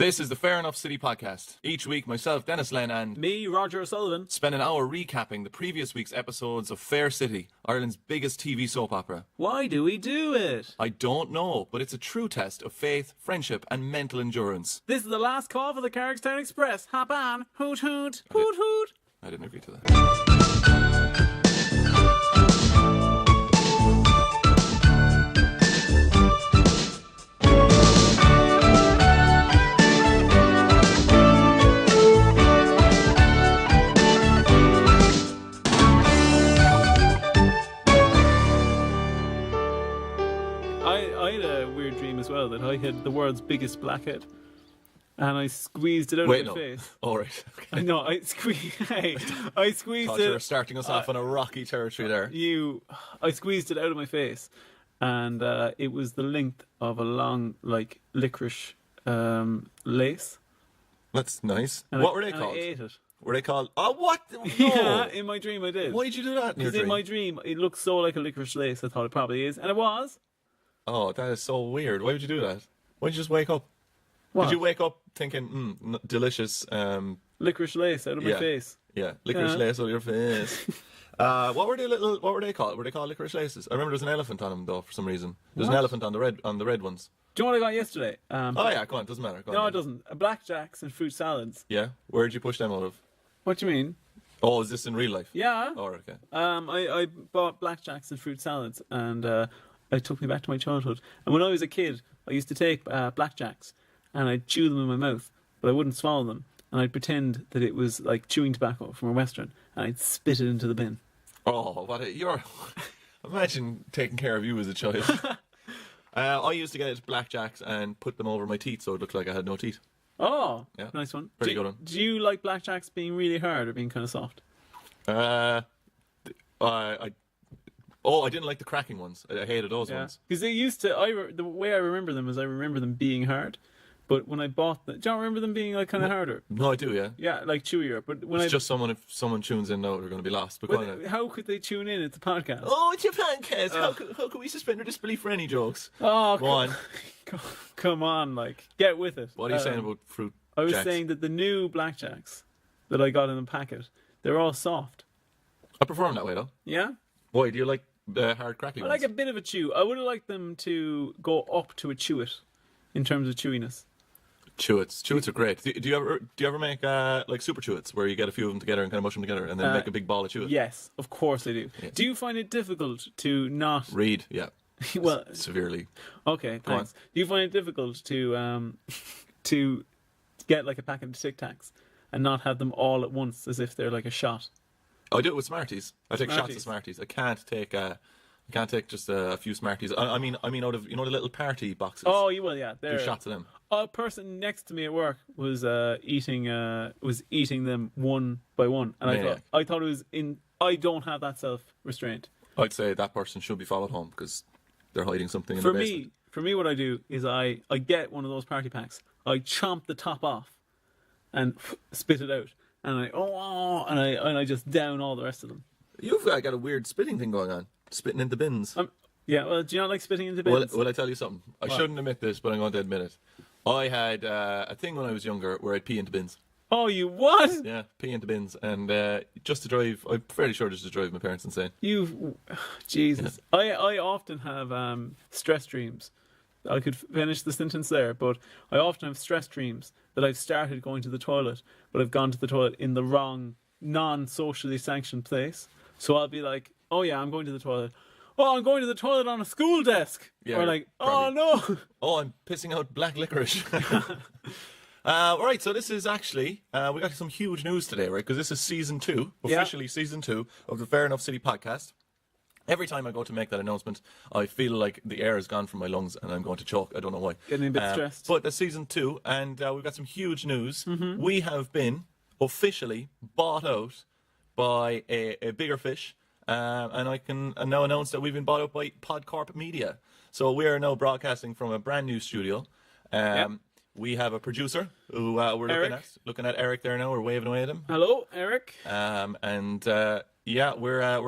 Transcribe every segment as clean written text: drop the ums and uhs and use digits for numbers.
This is the Fair Enough City podcast. Each week, myself, Denis Len, and me, Roger O'Sullivan, spend an hour recapping the previous week's episodes of Fair City, Ireland's biggest TV soap opera. Why do we do it? I don't know, but it's a true test of faith, friendship, and mental endurance. This is the last call for the Carrickstown Express. Hop on. Hoot hoot. Hoot hoot. I didn't agree to that. I had a weird dream as well that I had the world's biggest blackhead and I squeezed it out of my face. All right. Okay. No, I squeezed Thought it. you were starting us off on a rocky territory there. I squeezed it out of my face, and it was the length of a long, like, licorice lace. That's nice. And What were they called? I ate it. Were they called? Oh, what? No. Yeah, in my dream I did. Why did you do that in your Because dream? in my dream it looked so like a licorice lace. I thought it probably is, and it was. Oh, that is so weird. Why would you do that? Why did you just wake up? What? Did you wake up thinking, delicious? Licorice lace out of my face. Yeah, licorice Yeah. lace on your face. What were they called? Were they called licorice laces? I remember there's an elephant on them though for some reason. There's an What? elephant on the red ones. Do you know what I got yesterday? Oh yeah, go on. Doesn't matter. Go No, on, it doesn't. Blackjacks and fruit salads. Yeah, where did you push them out of? What do you mean? Oh, is this in real life? Yeah. Oh, okay. I bought blackjacks and fruit salads, and it took me back to my childhood. And when I was a kid, I used to take blackjacks and I'd chew them in my mouth, but I wouldn't swallow them. And I'd pretend that it was like chewing tobacco from a Western, and I'd spit it into the bin. Oh, you're. Imagine taking care of you as a child. I used to get blackjacks and put them over my teeth so it looked like I had no teeth. Oh, Yeah. nice one. Pretty good one. Do you like blackjacks being really hard or being kind of soft? I didn't like the cracking ones. I hated those ones. Because they used to. The way I remember them is I remember them being hard, but when I bought them, do you remember them being like kind of harder? No, I do. Yeah. Yeah, like chewier. But when It's just if someone tunes in now, they're going to be lost. But go on then. how could they tune in? It's a podcast. Oh, it's your podcast. How could we suspend our disbelief for any jokes? Oh, Go on. come on, like, get with it. What are you saying about fruit? I was jacks? saying that the new blackjacks that I got in a packet, they're all soft. I prefer them that way though. Yeah? Why do you like the hard crackly I ones? like a bit of a chew. I would have liked them to go up to a chew it in terms of chewiness. Chewits. Chewits are great. Do you ever make like super chewits where you get a few of them together and kind of mush them together and then make a big ball of chewit? Yes, of course I do. Yeah. Do you find it difficult to not... Read, yeah. Well, Severely. okay, Go on. thanks. Do you find it difficult to get like a packet of Tic Tacs and not have them all at once as if they're like a shot? I do it with Smarties. I take shots of Smarties. Smarties. I can't take just a few Smarties. I mean out of the little party boxes. Oh, you will, yeah. Do shots of them. A person next to me at work was eating them one by one, and Maniac. I thought it was in. I don't have that self restraint. I'd say that person should be followed home because they're hiding something in For the basement. me, what I do is I get one of those party packs. I chomp the top off and spit it out, and I just down all the rest of them. You've got a weird spitting thing going on. Spitting into bins. Yeah, well, do you not like spitting into bins? Well, I tell you something. I shouldn't admit this, but I'm going to admit it. I had a thing when I was younger where I'd pee into bins. Oh, you what? Yeah, pee into bins. And just to drive, I'm fairly sure just to drive my parents insane. Jesus. Yeah. I often have stress dreams. I could finish the sentence there, but I often have stress dreams that I've started going to the toilet, but I've gone to the toilet in the wrong, non-socially sanctioned place. So I'll be like, oh yeah, I'm going to the toilet. Oh, I'm going to the toilet on a school desk. Yeah, or like, probably. oh no. Oh, I'm pissing out black licorice. All right, so this is actually, we got some huge news today, right? Because this is season 2, officially season 2 of the Fair Enough City podcast. Every time I go to make that announcement, I feel like the air has gone from my lungs and I'm going to choke. I don't know why. Getting a bit stressed. But that's season 2, and we've got some huge news. Mm-hmm. We have been officially bought out by a bigger fish. And I can now announce that we've been bought out by PodCorp Media. So we are now broadcasting from a brand new studio. We have a producer who we're looking at Eric there now. We're waving away at him. Hello, Eric. We're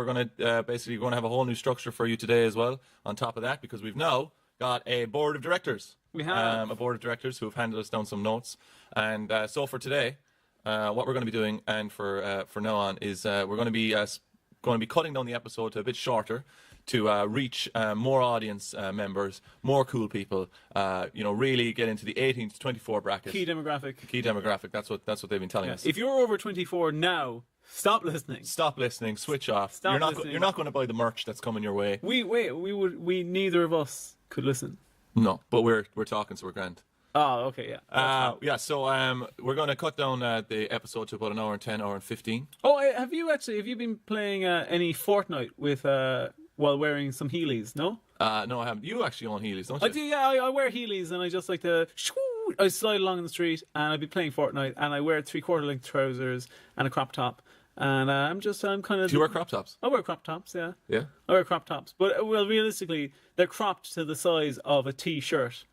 gonna basically have a whole new structure for you today as well. On top of that, because we've now got a board of directors. We have. a board of directors who have handed us down some notes. And so for today, what we're going to be doing, and for now on, is we're going to be cutting down the episode to a bit shorter to reach more audience members, more cool people. Really get into the 18 to 24 bracket. Key demographic. That's what they've been telling us. If you're over 24 now, stop listening. Stop listening. Switch off. Stop You're listening. not going to buy the merch that's coming your way. We neither of us could listen. No, but we're talking, so we're grand. Oh, okay, yeah. So we're going to cut down the episode to about an hour and 10, hour and 15. Oh, have you been playing any Fortnite with while wearing some Heelys? No. No, I haven't. You actually own Heelys, don't you? I do. Yeah, I wear Heelys, and I just like to. I slide along in the street, and I'd be playing Fortnite, and I wear 3/4 length trousers and a crop top, and I'm kind of. Do you wear crop tops? I wear crop tops. Yeah. Yeah. I wear crop tops, but realistically, they're cropped to the size of a t-shirt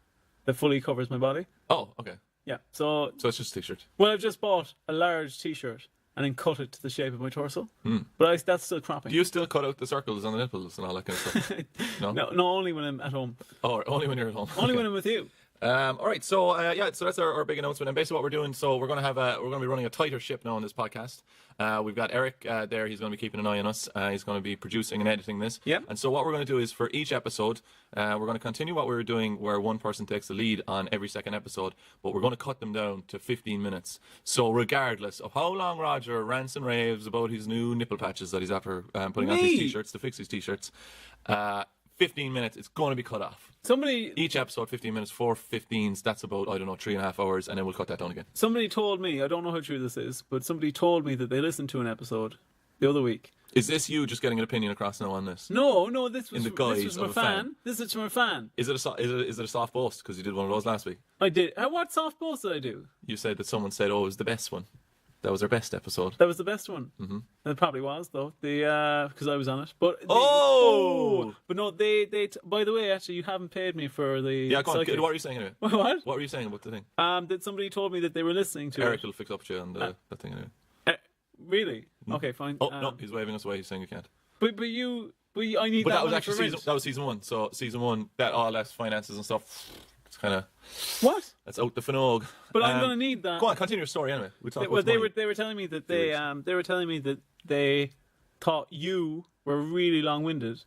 that fully covers my body. Oh, okay. Yeah. So it's just a t-shirt. Well, I've just bought a large t-shirt and then cut it to the shape of my torso. But that's still cropping. Do you still cut out the circles on the nipples and all that kind of stuff? No, only when I'm at home. Oh, only when you're at home. Only when I'm with you. All right, so so that's our big announcement, and basically what we're doing. So we're going to be running a tighter ship now on this podcast. We've got Eric there; he's going to be keeping an eye on us. He's going to be producing and editing this. Yep. And so what we're going to do is for each episode, we're going to continue what we were doing, where one person takes the lead on every second episode, but we're going to cut them down to 15 minutes. So regardless of how long Roger rants and raves about his new nipple patches that he's after putting on his t-shirts to fix his t-shirts, 15 minutes, it's going to be cut off. Each episode, 15 minutes, 4 15s, that's about, 3.5 hours, and then we'll cut that down again. Somebody told me, I don't know how true this is, but somebody told me that they listened to an episode the other week. Is this you just getting an opinion across now on this? No, this was in the guise this was from of a fan. This is from a fan. Is it a soft boast? Because you did one of those last week. I did. What soft boast did I do? You said that someone said, "Oh, it was the best one." That was our best episode. That was the best one. Mm-hmm. It probably was though. Because I was on it. But but no, they. By the way, actually, you haven't paid me for the. Yeah, go on. What were you saying anyway? What? What were you saying about the thing? That somebody told me that they were listening to. Eric will fix up to you on that thing anyway. Really? Okay, fine. Oh no, he's waving us away. He's saying you can't. But I need. But that was actually season 1. So season 1, that all that's finances and stuff. It's kind of what? That's out the finog. But I'm gonna need that. Go on, continue your story anyway. They were telling me that they thought you were really long-winded,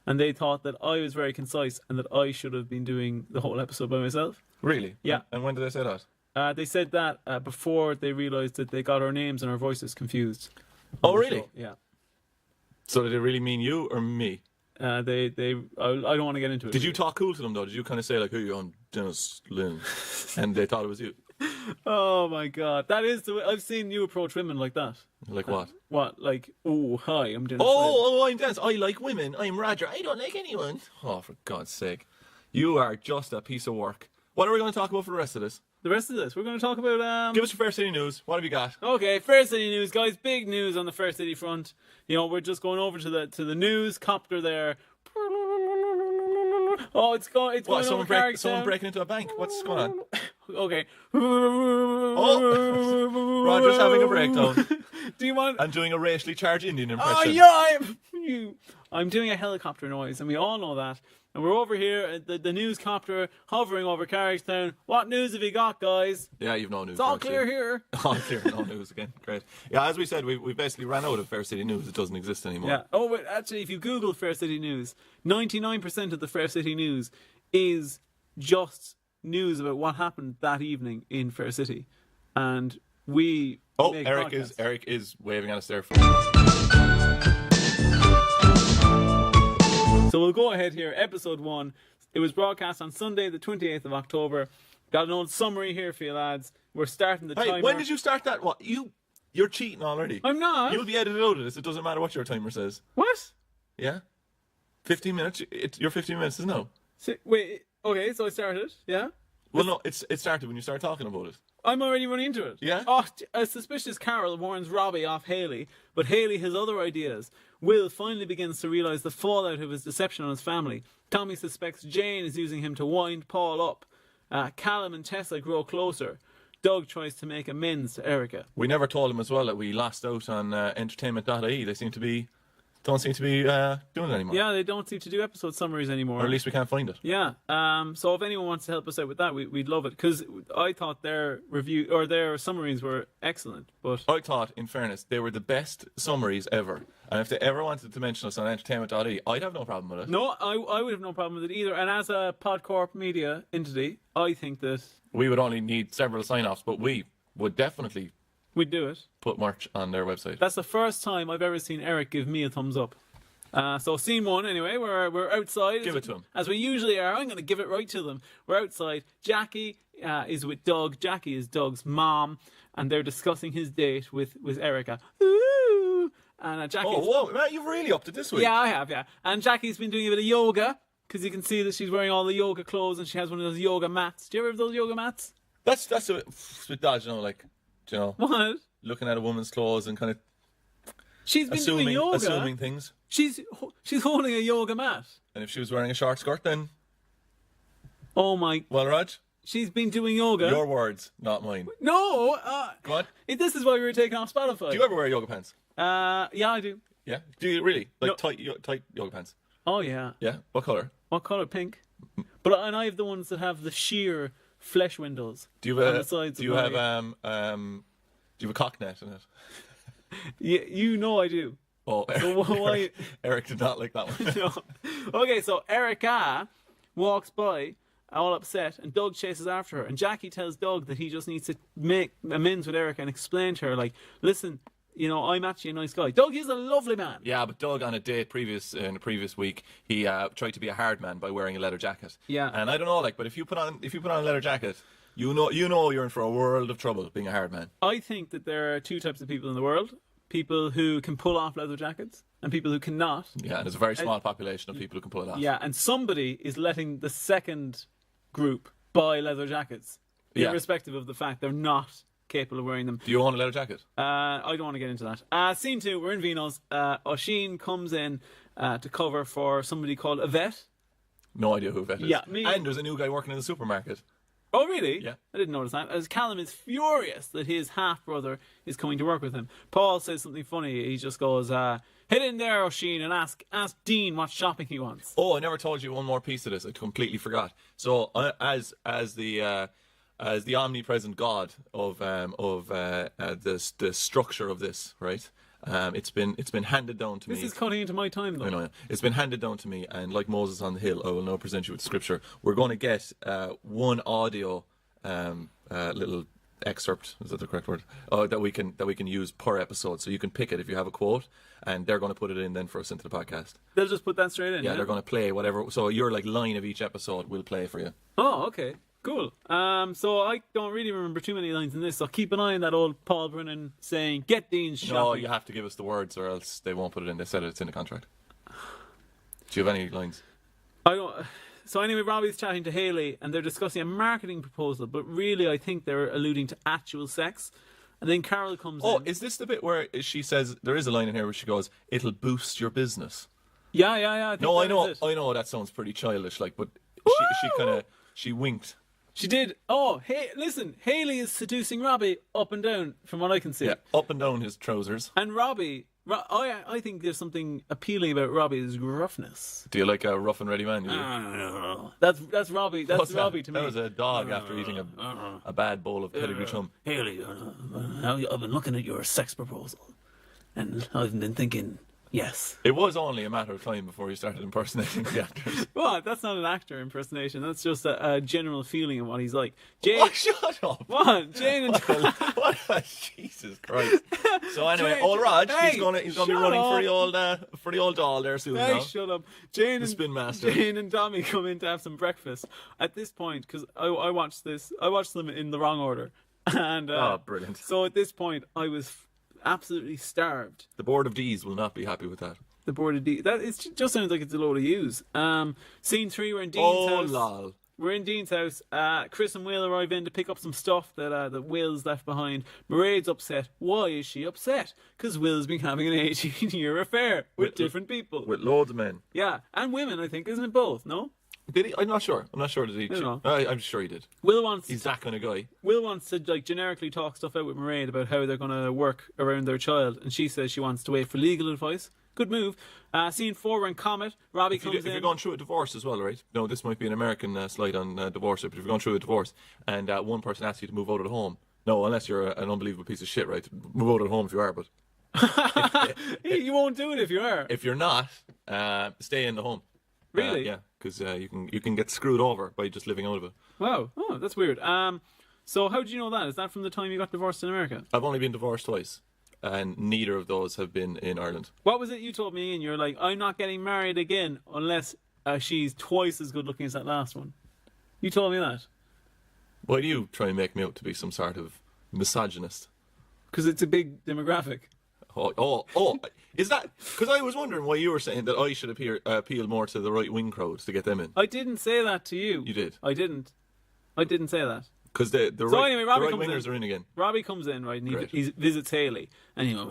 and they thought that I was very concise and that I should have been doing the whole episode by myself. Really? Yeah. And when did they say that? They said that before they realised that they got our names and our voices confused. Oh, really? Yeah. So did it really mean you or me? I don't want to get into it. Did you talk cool to them though? Did you kind of say like, "Hey, I'm Denis Lynn," and they thought it was you? Oh my god, that is the way I've seen you approach women like that. Like what? What? Like, oh hi, I'm Denis. I'm Denis. I like women. I'm Roger. I don't like anyone. Oh, for God's sake, you are just a piece of work. What are we going to talk about for the rest of this? The rest of this, we're going to talk about. Give us your Fair City news. What have you got? Okay, Fair City news, guys. Big news on the Fair City front. We're just going over to the news copter there. Oh, it's going. Someone breaking into a bank. What's going on? Okay. Oh, Roger's having a breakdown. Do you want? I'm doing a racially charged Indian impression. Oh yeah, I'm doing a helicopter noise, and we all know that. And we're over here, the news copter hovering over Carriagetown. What news have you got, guys? Yeah, you've no news. It's all clear here. All clear, no news again. Great. Yeah, as we said, we basically ran out of Fair City news. It doesn't exist anymore. Yeah. Oh, but actually, if you Google Fair City news, 99% of the Fair City news is just news about what happened that evening in Fair City, and we. Eric is waving at us there. So we'll go ahead here. Episode 1. It was broadcast on Sunday, the 28th of October. Got an old summary here for you lads. We're starting the timer. When did you start that? What? You're cheating already. I'm not. You'll be edited out of this. It doesn't matter what your timer says. What? Yeah. 15 minutes. Your 15 minutes is no. Wait. Okay, so I started. Yeah. Well, no. It started when you started talking about it. I'm already running into it. Yeah? Oh, a suspicious Carol warns Robbie off Haley, but Haley has other ideas. Will finally begins to realise the fallout of his deception on his family. Tommy suspects Jane is using him to wind Paul up. Callum and Tessa grow closer. Doug tries to make amends to Erica. We never told him as well that we lost out on entertainment.ie. They seem to be don't seem to be doing it anymore. Yeah, they don't seem to do episode summaries anymore. Or at least we can't find it. Yeah. So if anyone wants to help us out with that, we'd love it, because I thought their review or their summaries were excellent. But I thought, in fairness, they were the best summaries ever. And if they ever wanted to mention us on entertainment.ie, I'd have no problem with it. no, I would have no problem with it either. And as a PodCorp Media entity, I think that We would only need several sign-offs, but we would definitely we'd do it. put merch on their website. That's the first time I've ever seen Eric give me a thumbs up. So scene one, anyway, we're outside. Give it to him. As we usually are. I'm going to give it right to them. We're outside. Jackie is with Doug. Jackie is Doug's mom, and they're discussing his date with Erica. Ooh! And Jackie. Oh, whoa, Matt, you've really upped it this week. Yeah, I have, yeah. And Jackie's been doing a bit of yoga, because you can see that she's wearing all the yoga clothes, and she has one of those yoga mats. Do you ever have those yoga mats? That's a bit dodgy, What? looking at a woman's clothes and kind of She's been doing yoga. assuming things. She's holding a yoga mat. And if she was wearing a short skirt, then, Oh my! well, Raj, She's been doing yoga. your words, not mine. No. Come on. This is why we were taken off Spotify. Do you ever wear yoga pants? Yeah, I do. Yeah. Do you really? Like No. tight yoga pants? Oh yeah. Yeah. What colour? What color? Pink. And I have the ones that have the sheer flesh windows. Do you on have the sides do of you my- have do you have a cock net in it? Yeah, you know I do. Oh, So why? Eric did not like that one. No. Okay, so Erica walks by, all upset, and Doug chases after her. And Jackie tells Doug that he just needs to make amends with Erica and explain to her, like, listen, I'm actually a nice guy. Doug is a lovely man. Yeah, but Doug on a date in the previous week, he tried to be a hard man by wearing a leather jacket. Yeah. And I don't know, but if you put on a leather jacket, you know you're in for a world of trouble being a hard man. I think that there are two types of people in the world. People who can pull off leather jackets and people who cannot. Yeah, and there's a very small population of people who can pull it off. Yeah, and somebody is letting the second group buy leather jackets, Yeah. irrespective of the fact they're not capable of wearing them. Do you own a leather jacket? I don't want to get into that. Scene 2, we're in Vino's. Oisin comes in to cover for somebody called Yvette. No idea who Vet is. Yeah, me- And there's a new guy working in the supermarket. Oh, really? Yeah. I didn't notice that. As Callum is furious that his half-brother is coming to work with him. Paul says something funny. He just goes, head in there, Oisin, and ask Dean what shopping he wants. Oh, I never told you one more piece of this. I completely forgot. So, as the omnipresent God of the structure of this, right? It's been handed down to me. This is cutting into my time, though. I know. It's been handed down to me, and like Moses on the hill, I will now present you with scripture. We're going to get one audio little excerpt, is that the correct word? That we can use per episode. So you can pick it if you have a quote, and they're going to put it in then for us into the podcast. They'll just put that straight in. Yeah, they're going to play whatever. So your line of each episode will play for you. Oh, okay. Cool. So I don't really remember too many lines in this, so keep an eye on that old Paul Brennan saying, get Dean's shopping. No, you have to give us the words, or else they won't put it in. They said it's in the contract. Do you have any lines? I don't. So anyway, Robbie's chatting to Haley, and they're discussing a marketing proposal, but really I think they're alluding to actual sex. And then Carol comes in. Oh, is this the bit where she says, there is a line in here where she goes, it'll boost your business? Yeah. I think No, I that know, is it. I know that sounds pretty childish, but she winked. She did. Oh, hey, listen, Haley is seducing Robbie up and down, from what I can see. Yeah, up and down his trousers. And Robbie, I think there's something appealing about Robbie's gruffness. Do you like a rough and ready man? That's Robbie. That's What's that? Robbie to me. That was a dog after eating a bad bowl of pedigree chum. Haley, I've been looking at your sex proposal, and I've been thinking, yes. It was only a matter of time before you started impersonating the actors. Well, that's not an actor impersonation. That's just a general feeling of what he's like. Jane, Oh, shut up! what? Jane and Jesus Christ! So anyway, Jane- old Raj, Hey, he's gonna be shut running up. for the old doll there soon. Hey, now. shut up. Jane and spin master. Jane and Tommy come in to have some breakfast. At this point, because I watched them in the wrong order, and Oh, brilliant! so at this point I was absolutely starved. The board of D's will not be happy with that. The board of D. That it just sounds like it's a load of use. Scene 3, we're in Dean's Oh, house. lol. We're in Dean's house. Chris and Will arrive in to pick up some stuff that Will's left behind. Mairead's upset. Why is she upset? Because Will's been having an 18-year affair with different people. With loads of men. Yeah, and women, I think, isn't it both? No. Did he? I'm not sure. Did he? don't know. I'm sure he did. Will wants He's that kind of guy. Will wants to generically talk stuff out with Mairead about how they're going to work around their child, and she says she wants to wait for legal advice. Good move. Scene 4, we're in Comet. Robbie If comes in. you're going through a divorce as well, right? No, this might be an American slide on divorce, but if you're going through a divorce and one person asks you to move out of the home, no, unless you're an unbelievable piece of shit, right? Move out of the home if you are, but You won't do it if you are. if you're not, stay in the home. Really? Yeah, because you can get screwed over by just living out of it. Wow. Oh, that's weird. So how did you know that? Is that from the time you got divorced in America? I've only been divorced twice, and neither of those have been in Ireland. What was it you told me? And you're like, I'm not getting married again unless she's twice as good looking as that last one. You told me that. Why do you try and make me out to be some sort of misogynist? Because it's a big demographic. Oh, is that... Because I was wondering why you were saying that I should appeal more to the right-wing crowds to get them in. I didn't say that to you. You did. I didn't say that. Because the Anyway, Robbie right comes wingers in. are in again. Robbie comes in, right, and Great. he visits Haley, and he goes,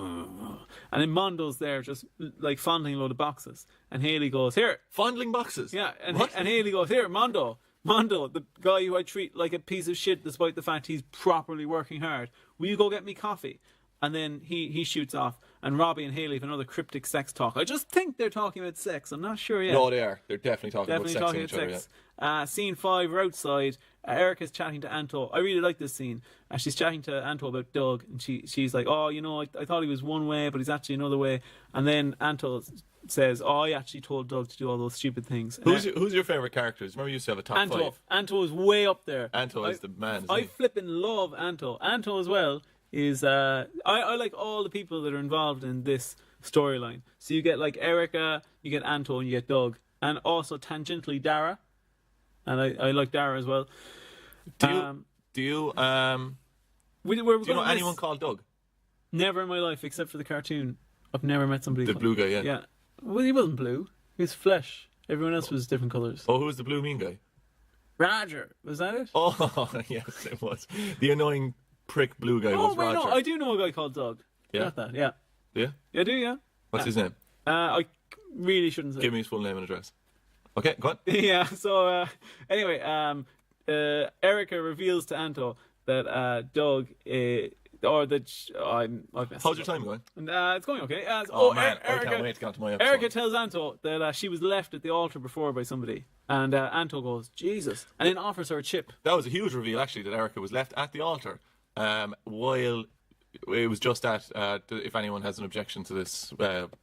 and then Mondo's there just like fondling a load of boxes, and Haley goes, here, Fondling boxes. yeah, and What? Haley goes, here, Mondo, the guy who I treat like a piece of shit despite the fact he's properly working hard, will you go get me coffee? And then he shoots off, and Robbie and Haley have another cryptic sex talk. I just think they're talking about sex. I'm not sure yet. No, they are. They're definitely talking Definitely about talking sex in about each other. sex. Scene 5, we're outside. Erica's chatting to Anto. I really like this scene. She's chatting to Anto about Doug, and she's like, oh, you know, I thought he was one way, but he's actually another way. And then Anto says, oh, I actually told Doug to do all those stupid things. Who's your favourite characters? Remember you used to have a top Anto. 5. Anto is way up there. Anto is the man, isn't I he? flipping love Anto. Anto as well is I like all the people that are involved in this storyline. So you get like Erica, you get Anto, and you get Doug, and also tangentially Dara, and I like Dara as well. Do you know anyone called Doug? Never in my life, except for the cartoon. I've never met somebody. The blue guy, yeah. Yeah. Well, he wasn't blue. He was flesh. Everyone else was different colours. Oh, who was the blue mean guy? Roger, was that it? Oh, yes, it was. The annoying prick blue guy Oh was wait, Roger. no, I do know a guy called Doug. Yeah? Got that? Yeah. Yeah? Yeah, I do. Yeah. What's his name? I really shouldn't say. Give me his full name and address. Okay, go on. Yeah. So anyway, Erica reveals to Anto that Doug, or that I've messed How's it your up. time going? It's going okay. Man, I Erica, can't wait to get onto my episode. Erica tells Anto that she was left at the altar before by somebody, and Anto goes, Jesus, and then offers her a chip. That was a huge reveal, actually, that Erica was left at the altar while it was just at, if anyone has an objection to this,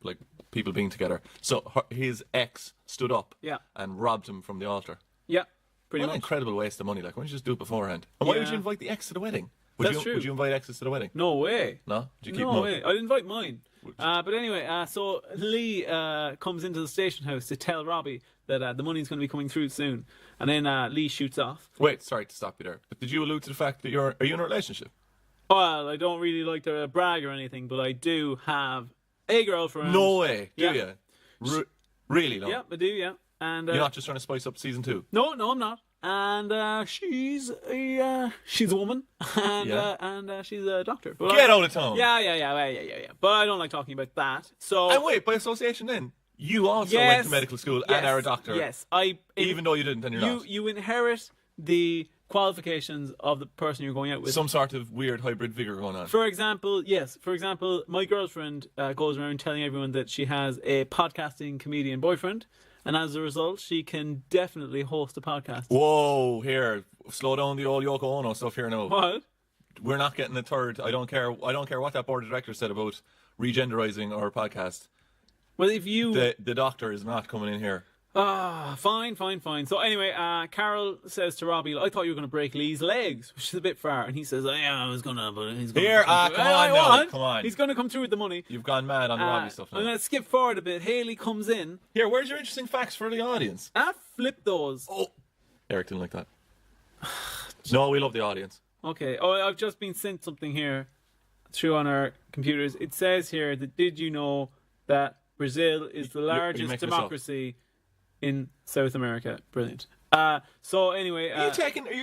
like people being together. So his ex stood up Yeah. and robbed him from the altar. Yeah, pretty What an much. incredible waste of money. Like, why don't you just do it beforehand? And why would Yeah. you invite the ex to the wedding? That's true. Would you invite exes to the wedding? No way. No? Did you keep No them way. out? I'd invite mine. But anyway, so Lee comes into the station house to tell Robbie that the money's going to be coming through soon. And then Lee shoots off. Wait, sorry to stop you there. But did you allude to the fact that are you in a relationship? Well, I don't really like to brag or anything, but I do have a girlfriend. No way. Do Yeah. you? Really, no? Yeah, I do, yeah. And You're not just trying to spice up season 2? No, I'm not. And she's a woman, and Yeah. she's a doctor. But Get out of town. Yeah. But I don't like talking about that. So And wait, by association then, you also yes, went to medical school yes, and are a doctor. Yes, Even though you didn't, and you're not. You inherit the qualifications of the person you're going out with. Some sort of weird hybrid vigor going on. For example, my girlfriend goes around telling everyone that she has a podcasting comedian boyfriend, and as a result, she can definitely host a podcast. Whoa, here, slow down the old Yoko Ono stuff here now. What? We're not getting a third. I don't care what that board of directors said about regenderizing our podcast. Well, if you The doctor is not coming in here. fine. So anyway, Carol says to Robbie, I thought you were going to break Lee's legs, which is a bit far. And he says, yeah, I was going to, but he's going Here, to. come on now, come on. He's going to come through with the money. You've gone mad on the Robbie stuff now. I'm going to skip forward a bit. Haley comes in. Here, where's your interesting facts for the audience? Flip those. Oh, Eric didn't like that. No, we love the audience. Okay. Oh, I've just been sent something here through on our computers. It says here that did you know that Brazil is the largest making this up? democracy in South America? Brilliant. So anyway, Are you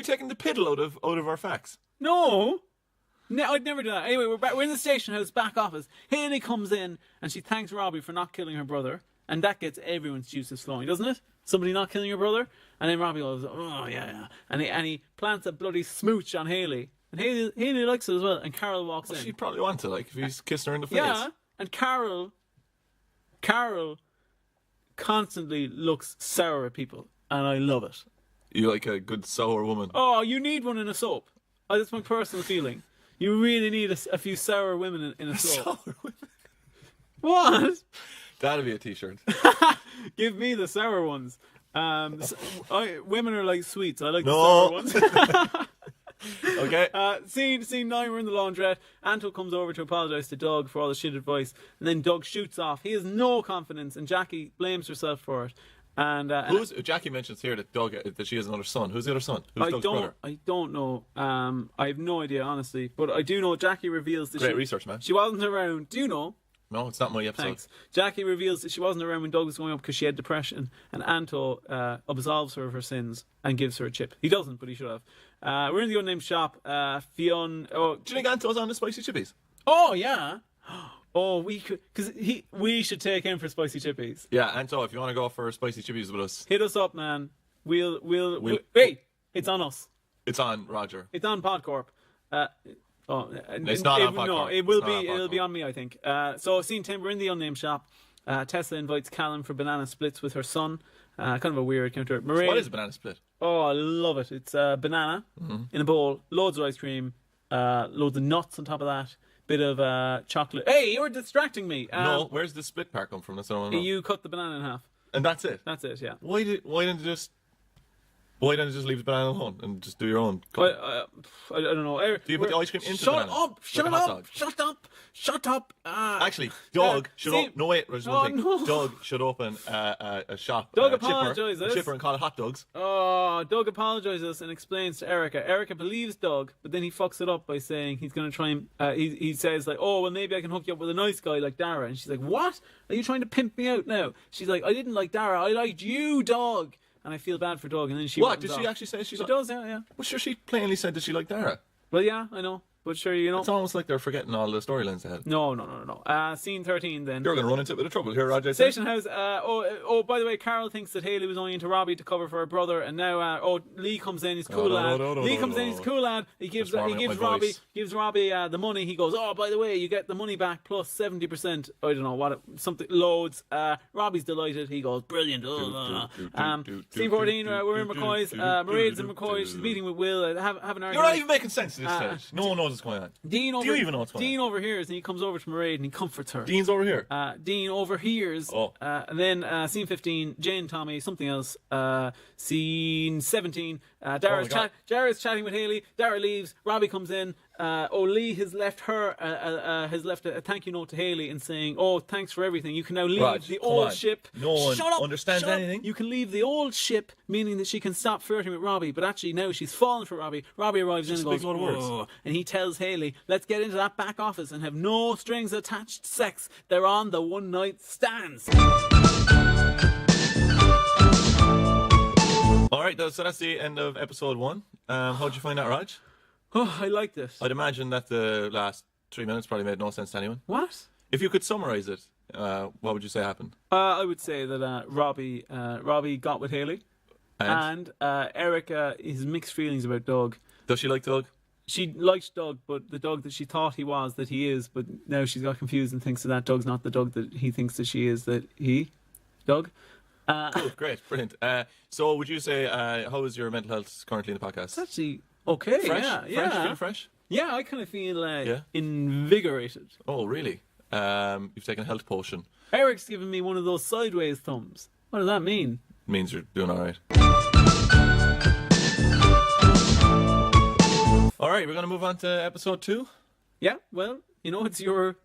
taking the piddle out of our facts? no, I'd never do that. Anyway, we're in the station house back office. Haley comes in and she thanks Robbie for not killing her brother, and that gets everyone's juices flowing, doesn't it? Somebody not killing your brother, and then Robbie goes, "Oh yeah," and he plants a bloody smooch on Haley, and Haley likes it as well. And Carol walks in. She'd probably want to, like, if he's kissing her in the face. Yeah, and Carol Carol constantly looks sour at people, and I love it. You like a good sour woman. Oh, you need one in a soap. Oh, that's my personal feeling. You really need a few sour women in a soap. Sour women. What? That'd be a t-shirt. Give me the sour ones. Women are like sweets. I like No. the sour ones. Okay. Scene 9, we're in the laundrette. Anto comes over to apologise to Doug for all the shit advice, and then Doug shoots off. He has no confidence, and Jackie blames herself for it. And Jackie mentions here that she has another son. Who's the other son? Who's Doug's brother? I don't know. I have no idea, honestly. But I do know Jackie reveals that Great research, man. she wasn't around. Do you know? No, it's not my episode. Thanks. Jackie reveals that she wasn't around when Doug was going up because she had depression, and Anto absolves her of her sins and gives her a chip. He doesn't, but he should have. We're in the unnamed shop. Fionn. Oh, Do you think Anto's on the spicy chippies? oh yeah. Oh, we could, because we should take him for spicy chippies. Yeah, Anto, if you want to go for spicy chippies with us, Hit us up, man. We'll wait. It's on us. it's on Roger. It's on PodCorp. It's not on PodCorp. No, it will It's be. not on It'll be PodCorp. on me, I think. So, scene 10, we're in the unnamed shop. Tessa invites Callum for banana splits with her son. Kind of a weird counter. Mairead, What is a banana split? Oh, I love it. It's banana in a bowl, loads of ice cream, loads of nuts on top of that, bit of chocolate. Hey, you're distracting me. No, where's the split part come from? That's what I want to know. You cut the banana in half. And that's it. That's it, yeah. Why didn't you just leave the banana alone and just do your own? I don't know. Do you put the ice cream into Shut the banana? up! Like Shut a hot up! dog? Shut up! Shut up! Actually, Doug should see- no wait, there's one thing. no. Doug should open a shop. Doug a chipper, apologises. a chipper and call it Hot Dogs. Oh, Doug apologizes and explains to Erica. Erica believes Doug, but then he fucks it up by saying he's going to try and... he says, like, oh, well, maybe I can hook you up with a nice guy like Dara. And she's like, what? Are you trying to pimp me out now? She's like, I didn't like Dara. I liked you, Doug. And I feel bad for Doug. And then she... What? runs Did she off. actually say She does, yeah. Well, sure, she plainly said that she liked Dara. Well, yeah, I know. But sure, you know... It's almost like they're forgetting all the storylines they had. No. Scene 13, then. You're going to run into a bit of trouble here, Roger. Station House. By the way, Carol thinks that Hayley was only into Robbie to cover for her brother, and now Lee comes in. He's a cool lad. Lee comes in. He's a cool lad. He gives warming up my Robbie voice. the money. He goes, oh, by the way, you get the money back plus 70%. I don't know what something loads. Robbie's delighted. He goes, brilliant. Scene 14. We're in McCoy's. Mairead's in McCoy's. She's meeting with Will. Have an argument. You're not even making sense at this stage. No one knows what's going on. Dean Do you even know what's going on? Dean overhears, and he comes over to Mairead and he comforts her. Dean's over here. Dean overhears. Oh. And then scene 15, Jane, Tommy, something else. Scene 17, Dara's chatting with Hayley. Dara leaves. Robbie comes in. Lee has left a thank you note to Hayley and saying, oh, thanks for everything. You can now leave Raj, the come old on. ship. No one Shut up, understands shut up. anything. You can leave the old ship, meaning that she can stop flirting with Robbie. But actually now she's fallen for Robbie. Robbie arrives in and Just a goes, big load of words. "Whoa." And he tells Hayley, let's get into that back office and have no strings attached sex. They're on the one night stands. All right, so that's the end of episode 1. How'd you find that, Raj? Oh, I like this. I'd imagine that the last 3 minutes probably made no sense to anyone. What? If you could summarize it, what would you say happened? I would say that Robbie got with Hayley, and Erica has mixed feelings about Doug. Does she like Doug? She liked Doug, but the Doug that she thought he was, that he is, but now she's got confused and thinks that Doug's not the Doug that he thinks that she is, Doug. Cool, great, brilliant. So would you say, how is your mental health currently in the podcast? It's actually okay. Fresh? Yeah, Fresh? yeah. You feeling fresh? Yeah, I kind of feel Yeah? invigorated. Oh, really? You've taken a health potion. Eric's giving me one of those sideways thumbs. What does that mean? Means you're doing all right. All right, we're going to move on to episode 2. Yeah, well, it's your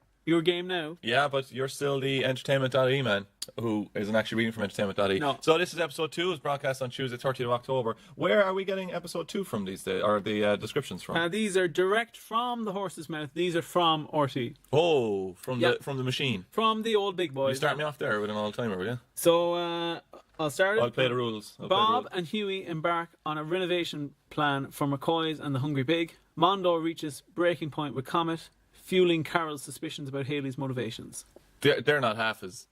game now. Yeah, but you're still the entertainment.e man, who isn't actually reading from entertainment.e. No. So this is episode 2. It's broadcast on Tuesday, 30th of October. Where are we getting episode 2 from these days, or the descriptions from? These are direct from the horse's mouth. These are from RT. Oh, from Yeah. the machine. From the old big You boys. start me off there with an all-timer, will you? So, I'll start it. I'll play the rules. Bob and Huey embark on a renovation plan for McCoy's and the Hungry Pig. Mondo reaches breaking point with Comet, fueling Carol's suspicions about Hayley's motivations. They're not half as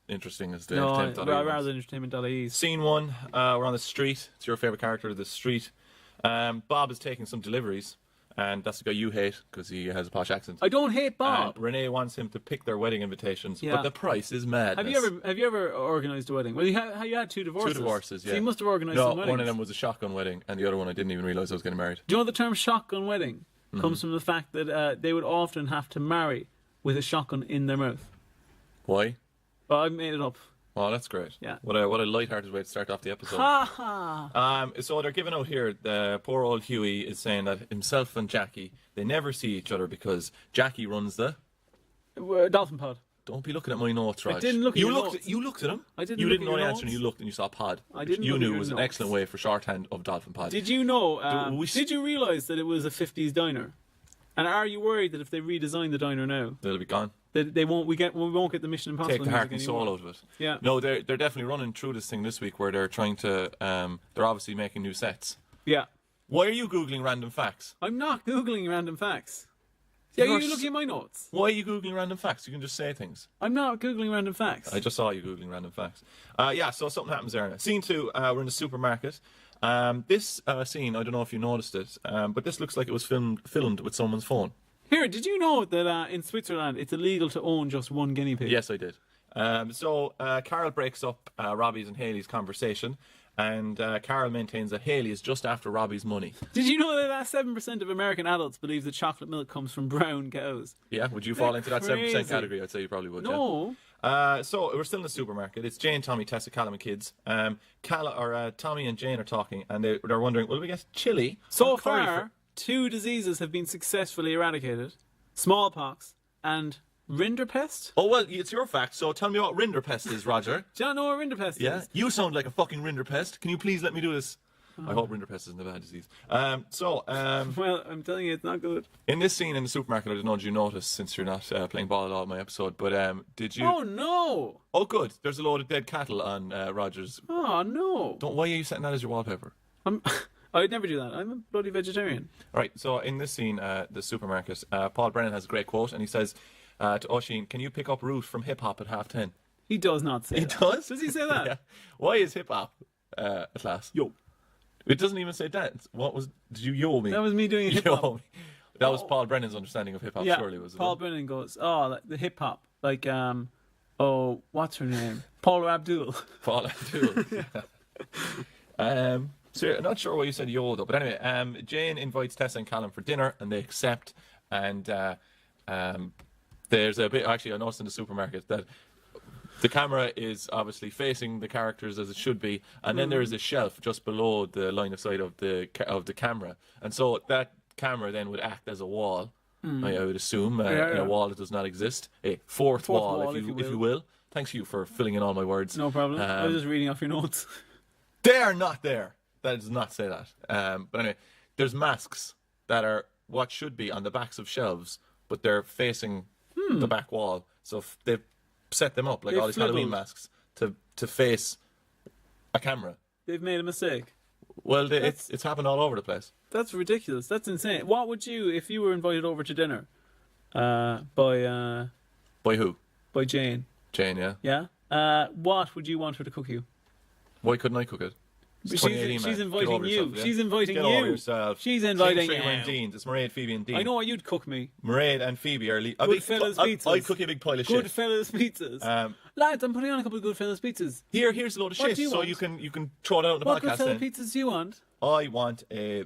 interesting as the No, entertainment.e rather ones. than entertainment.ie. Scene 1, we're on the street. It's your favourite character, the street. Bob is taking some deliveries, and that's the guy you hate because he has a posh accent. I don't hate Bob. And Renee wants him to pick their wedding invitations, Yeah. but the price is madness. Have you ever organised a wedding? Well, you had 2 divorces. 2 divorces, yeah. So you must have organised No, some weddings. one of them was a shotgun wedding, and the other one I didn't even realise I was getting married. Do you know the term shotgun wedding comes from the fact that they would often have to marry with a shotgun in their mouth? Why? Well, I made it up. Oh, that's great. Yeah. What a light-hearted way to start off the episode. Ha ha! So they're giving out here, the poor old Huey is saying that himself and Jackie, they never see each other because Jackie runs the... Dolphin Pod. Don't be looking at my notes, Raj. I didn't look at you your looked notes. You looked at them. I didn't You look didn't at know the your answer and you notes. looked and you saw pod. I didn't You look knew at it your was an notes. excellent way for shorthand of Dolphin Pod. Did you know? we- Did you realise that it was a 50s diner? And are you worried that if they redesign the diner now, They'll be gone. they won't? We won't get the Mission Impossible Take the heart and music soul anymore. out of it. Yeah. No, they're definitely running through this thing this week where they're trying to... they're obviously making new sets. Yeah. Why are you Googling random facts? I'm not googling random facts. Yeah, You're you looking at my notes. Why are you Googling random facts? You can just say things. I'm not googling random facts. I just saw you Googling random facts. Yeah, so something happens there. Scene 2, we're in the supermarket. This scene, I don't know if you noticed it, but this looks like it was filmed with someone's phone. Here, did you know that in Switzerland it's illegal to own just one guinea pig? Yes, I did. So Carol breaks up Robbie's and Haley's conversation, and Carol maintains that Haley is just after Robbie's money. Did you know that 7% of American adults believe that chocolate milk comes from brown cows? Yeah, would you fall into that 7% crazy. category? I'd say you probably would. No. Yeah. So we're still in the supermarket. It's Jane, Tommy, Tessa, Callum, and kids. Tommy and Jane are talking, and they're wondering, will we get chili? So or curry far, 2 diseases have been successfully eradicated: smallpox and rinderpest. Oh, well, it's your fact, so tell me what rinderpest is, Roger. Do you not know what rinderpest Yeah? is? You sound like a fucking rinderpest. Can you please let me do this? I hope rinderpest isn't a bad disease. Well, I'm telling you, it's not good. In this scene in the supermarket, I don't know, did you notice, since you're not playing ball at all in my episode, but did you... Oh, no. Oh, good. There's a load of dead cattle on Roger's... Oh, no. Why are you setting that as your wallpaper? I'd never do that. I'm a bloody vegetarian. Right, so in this scene, the supermarket, Paul Brennan has a great quote, and he says to Oisin, can you pick up Root from hip-hop at 10:30? He does not say that. He does? Does he say that? Yeah. Why is hip-hop a class? Yo. It doesn't even say dance. Did you yo me? That was me doing Yo hip-hop. me. That was Paul Brennan's understanding of hip-hop, Yeah, surely, was it? Paul Brennan goes, like the hip-hop. Like, what's her name? Paula Abdul. Paul Abdul. So I'm not sure why you said yo, though. But anyway, Jane invites Tessa and Callum for dinner, and they accept. And there's a bit... Actually, I noticed in the supermarket that the camera is obviously facing the characters as it should be, and then there is a shelf just below the line of sight of the camera, and so that camera then would act as a wall. I would assume in a wall that does not exist, a fourth wall, if you will. Thanks you for filling in all my words. No problem. I was just reading off your notes. They are not there. That does not say that. But anyway, there's masks that are what should be on the backs of shelves, but they're facing the back wall. So they've set them up like They've all these Halloween flibbled. masks to face a camera. They've made a mistake. Well, it's happened all over the place. That's ridiculous. That's insane. What would you, if you were invited over to dinner by By who? Jane? Jane, yeah. Yeah. What would you want her to cook you? Why couldn't I cook it? It's She's 2018, man. Get inviting over you. yourself, yeah? She's inviting Get you. over yourself. She's inviting Same you. three went Deans. It's Mairead, Phoebe, and Dean. I know what you'd cook me. Mairead and Phoebe are Goodfellas pizzas. I'd cook you a big pile of shit. Goodfellas pizzas. Lads, I'm putting on a couple of Goodfellas pizzas. Here's a load of What shit, do you so want? you can throw it out in the What podcast. Goodfellas Then pizzas do you want? I want a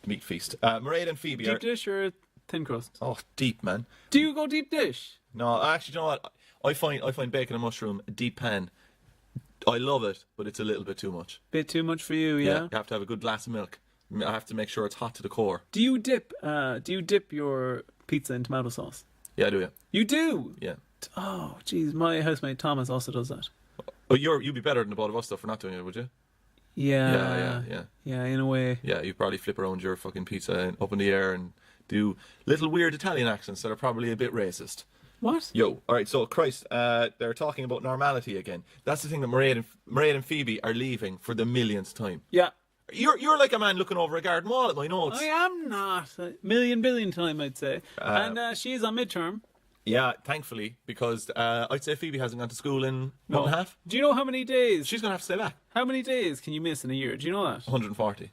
meat feast. Mairead and Phoebe are Deep dish or thin crust? deep, man. Do you go deep dish? No, actually, you know what? I find bacon and mushroom a deep pan. I love it, but it's a little bit too much. Bit too much for you, yeah? You have to have a good glass of milk. I have to make sure it's hot to the core. Do you dip your pizza in tomato sauce? Yeah, I do. Yeah. You do? Yeah. Oh, jeez, my housemate Thomas also does that. Oh, you'd be better than the both of us though for not doing it, would you? Yeah. Yeah. Yeah, in a way. Yeah, you probably flip around your fucking pizza up in the air and do little weird Italian accents that are probably a bit racist. What? Yo, all right. So Christ, they're talking about normality again. That's the thing that Mairead and Phoebe are leaving for the millionth time. Yeah. You're like a man looking over a garden wall at my notes. I am not. A million billion time, I'd say. And she is on midterm. Yeah, thankfully, because I'd say Phoebe hasn't gone to school in a month and a half. Do you know how many days? She's going to have to stay back. How many days can you miss in a year? Do you know that? 140.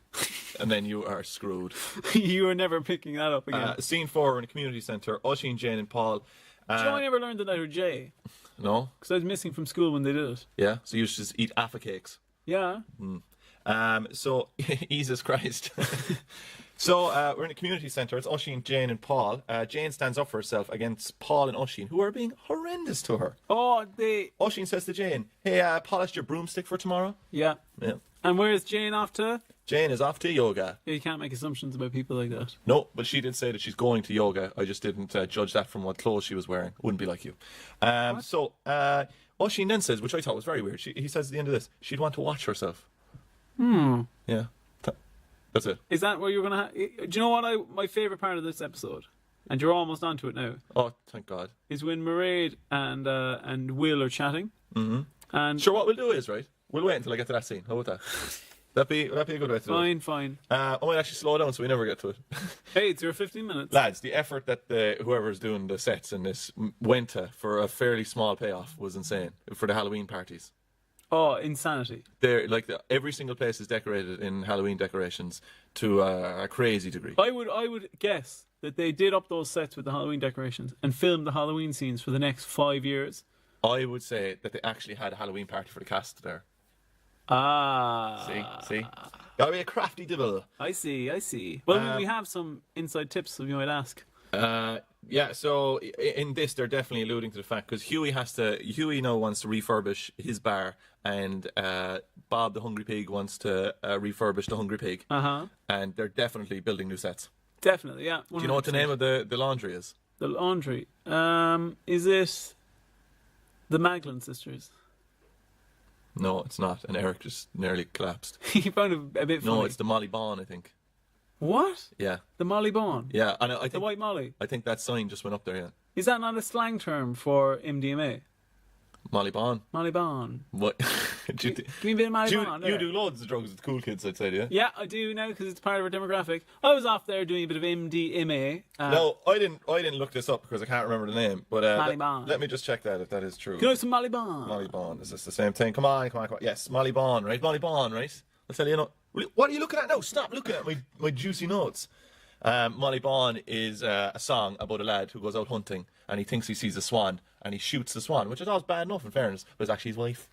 And then you are screwed. You are never picking that up again. Scene 4, we're in a community centre. Oisín, Jane and Paul. Do you know I never learned the letter J? No? Because I was missing from school when they did it. Yeah, so you should just eat Affa cakes. Yeah. So, Jesus Christ. So, we're in a community centre. It's Oisín, Jane and Paul. Jane stands up for herself against Paul and Oisín, who are being horrendous to her. Oh, Oisín says to Jane, hey, polish your broomstick for tomorrow. Yeah. Yeah. And where's Jane off to? Jane is off to yoga. Yeah, you can't make assumptions about people like that. No, but she did say that she's going to yoga. I just didn't judge that from what clothes she was wearing. Wouldn't be like you. So, Oisín then says, which I thought was very weird. He says at the end of this, she'd want to watch herself. Yeah. That's it. Is that what you're going to do you know what my favourite part of this episode, and you're almost onto it now, Oh, thank God. is when Mairead and Will are chatting. Mm-hmm. And Sure, what we'll do is, right, we'll wait until I get to that scene. How about that? That'd be a good way to do it. Fine. I might actually slow down so we never get to it. Hey, it's your 15 minutes. Lads, the effort that whoever's doing the sets in this went to for a fairly small payoff was insane for the Halloween parties. Oh, insanity. They're like every single place is decorated in Halloween decorations to a crazy degree. I would guess that they did up those sets with the Halloween decorations and filmed the Halloween scenes for the next 5 years. I would say that they actually had a Halloween party for the cast there. See? Gotta be a crafty devil. I see. Well, we have some inside tips, if you might ask. Yeah, so in this, they're definitely alluding to the fact because Huey now wants to refurbish his bar, and Bob the Hungry Pig wants to refurbish the Hungry Pig. And they're definitely building new sets. Definitely, yeah. 100%. Do you know what the name of the laundry is? The laundry. Is it the Magdalene sisters? No, it's not. And Eric just nearly collapsed. He found it a bit funny. No, it's the Molly Bawn, I think. What? Yeah. The Molly Bawn? Yeah, and I think The White Molly? I think that sign just went up there. Yeah. Is that not a slang term for MDMA? Molly Bawn. Molly Bawn. What? Give me a bit of Molly Bawn. You do loads of drugs with the cool kids, I'd say, do you? Yeah, I do now because it's part of our demographic. I was off there doing a bit of MDMA. No, I didn't look this up because I can't remember the name. But Molly Bawn. let me just check that if that is true. Can I have some Molly Bawn? Molly Bawn. Is this the same thing? Come on. Yes, Molly Bawn, right? Molly Bawn, right? I'll tell you. What are you looking at now? Stop looking at my juicy notes. Molly Bawn is a song about a lad who goes out hunting and he thinks he sees a swan and he shoots the swan, which I thought was bad enough in fairness, but it's actually his wife.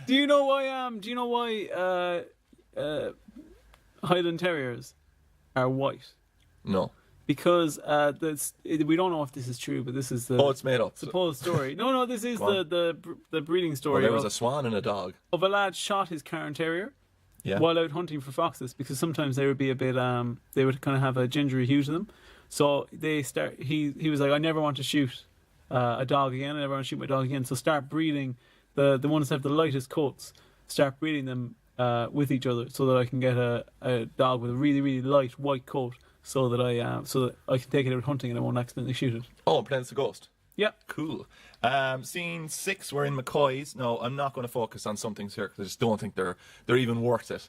Do you know why Highland Terriers are white? No. Because we don't know if this is true, but this is the Oh, it's made up. supposed story. No, this is the breeding story. Well, there was a swan and a dog. of a lad shot his Cairn Terrier while out hunting for foxes, because sometimes they would be a bit they would kind of have a gingery hue to them. So he was like, I never want to shoot a dog again. I never want to shoot my dog again. So start breeding the ones that have the lightest coats. Start breeding them with each other so that I can get a dog with a really, really light white coat, so that I can take it out hunting and I won't accidentally shoot it. Oh, pretend it's a ghost. Yeah. Cool. Scene 6, we're in McCoy's. No, I'm not going to focus on some things here because I just don't think they're even worth it.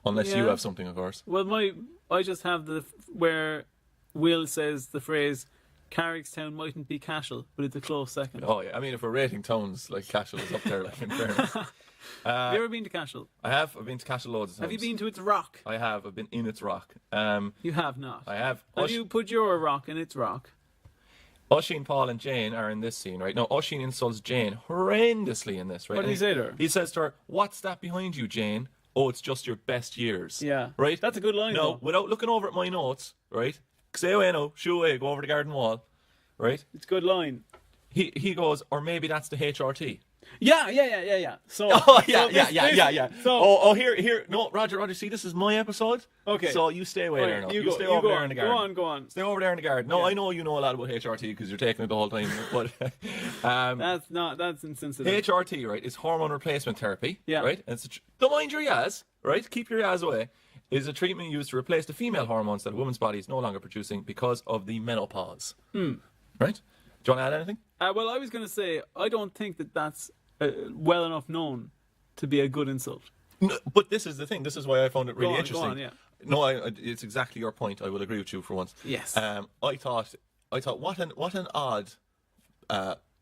Unless you have something, of course. Well, I just have where Will says the phrase, Carrickstown mightn't be Cashel, but it's a close second. Oh, yeah. I mean, if we're rating towns, like Cashel is up there, like, in fairness. Have you ever been to Cashel? I have. I've been to Cashel loads of times. Have you been to its rock? I have. I've been in its rock. You have not. I have. Have you put your rock in its rock? Oisín, Paul and Jane are in this scene, right? Now, Oisín insults Jane horrendously in this, right? What did he say to her? He says to her, what's that behind you, Jane? Oh, it's just your best years. Yeah. Right? That's a good line, No, though. without looking over at my notes, right? Say away now, shoo away, go over the garden wall, right? It's a good line. He goes, or maybe that's the HRT. Yeah. So, Yeah. So, Here. No, Roger, see, this is my episode. Okay. So you stay away there now. You stay over there in the garden. Go on. Stay over there in the garden. No, I know you know a lot about HRT because you're taking it the whole time. But That's insensitive. HRT, right, is hormone replacement therapy. Yeah. Right? And don't mind your yas, right? Keep your yas away. Is a treatment used to replace the female hormones that a woman's body is no longer producing because of the menopause. Right? Do you want to add anything? Well, I was going to say, I don't think that's well enough known to be a good insult. No, but this is the thing. This is why I found it really interesting. Go on, yeah. No, it's exactly your point. I will agree with you for once. Yes. I thought I thought, what an odd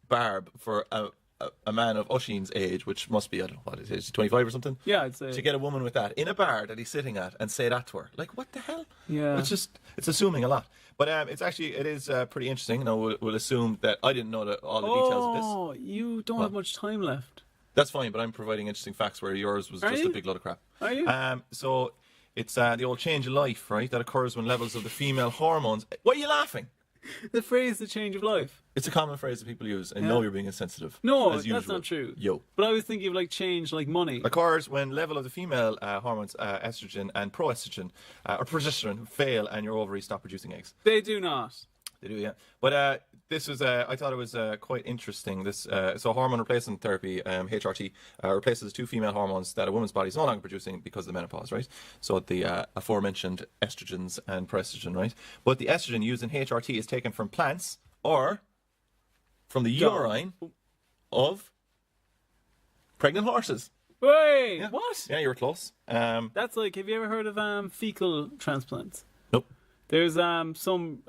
barb for a man of Oisín's age, which must be, I don't know what it is, 25 or something. Yeah, I'd say. To get a woman with that in a bar that he's sitting at and say that to her, like, what the hell? Yeah. It's assuming a lot. But it is pretty interesting. You know, we'll assume that I didn't know all the details of this. Oh, you don't have much time left. That's fine, but I'm providing interesting facts where yours was just a big load of crap. Are you? So it's the old change of life, right? That occurs when levels of the female hormones. Why are you laughing? The phrase "the change of life." It's a common phrase that people use, and know you're being insensitive. No, as that's usual. not true. Yo. But I was thinking of like change, like money. Occurs when level of the female hormones, estrogen and proestrogen, or progesterone, fail and your ovaries stop producing eggs. They do not. They do, yeah. But this was, I thought it was quite interesting. This so hormone replacement therapy, HRT, replaces two female hormones that a woman's body is no longer producing because of the menopause, right? So the aforementioned estrogens and proestrogen, right? But the estrogen used in HRT is taken from plants or from the urine of pregnant horses. Wait, Yeah. what? Yeah, you were close. That's like, have you ever heard of fecal transplants? Nope. There's some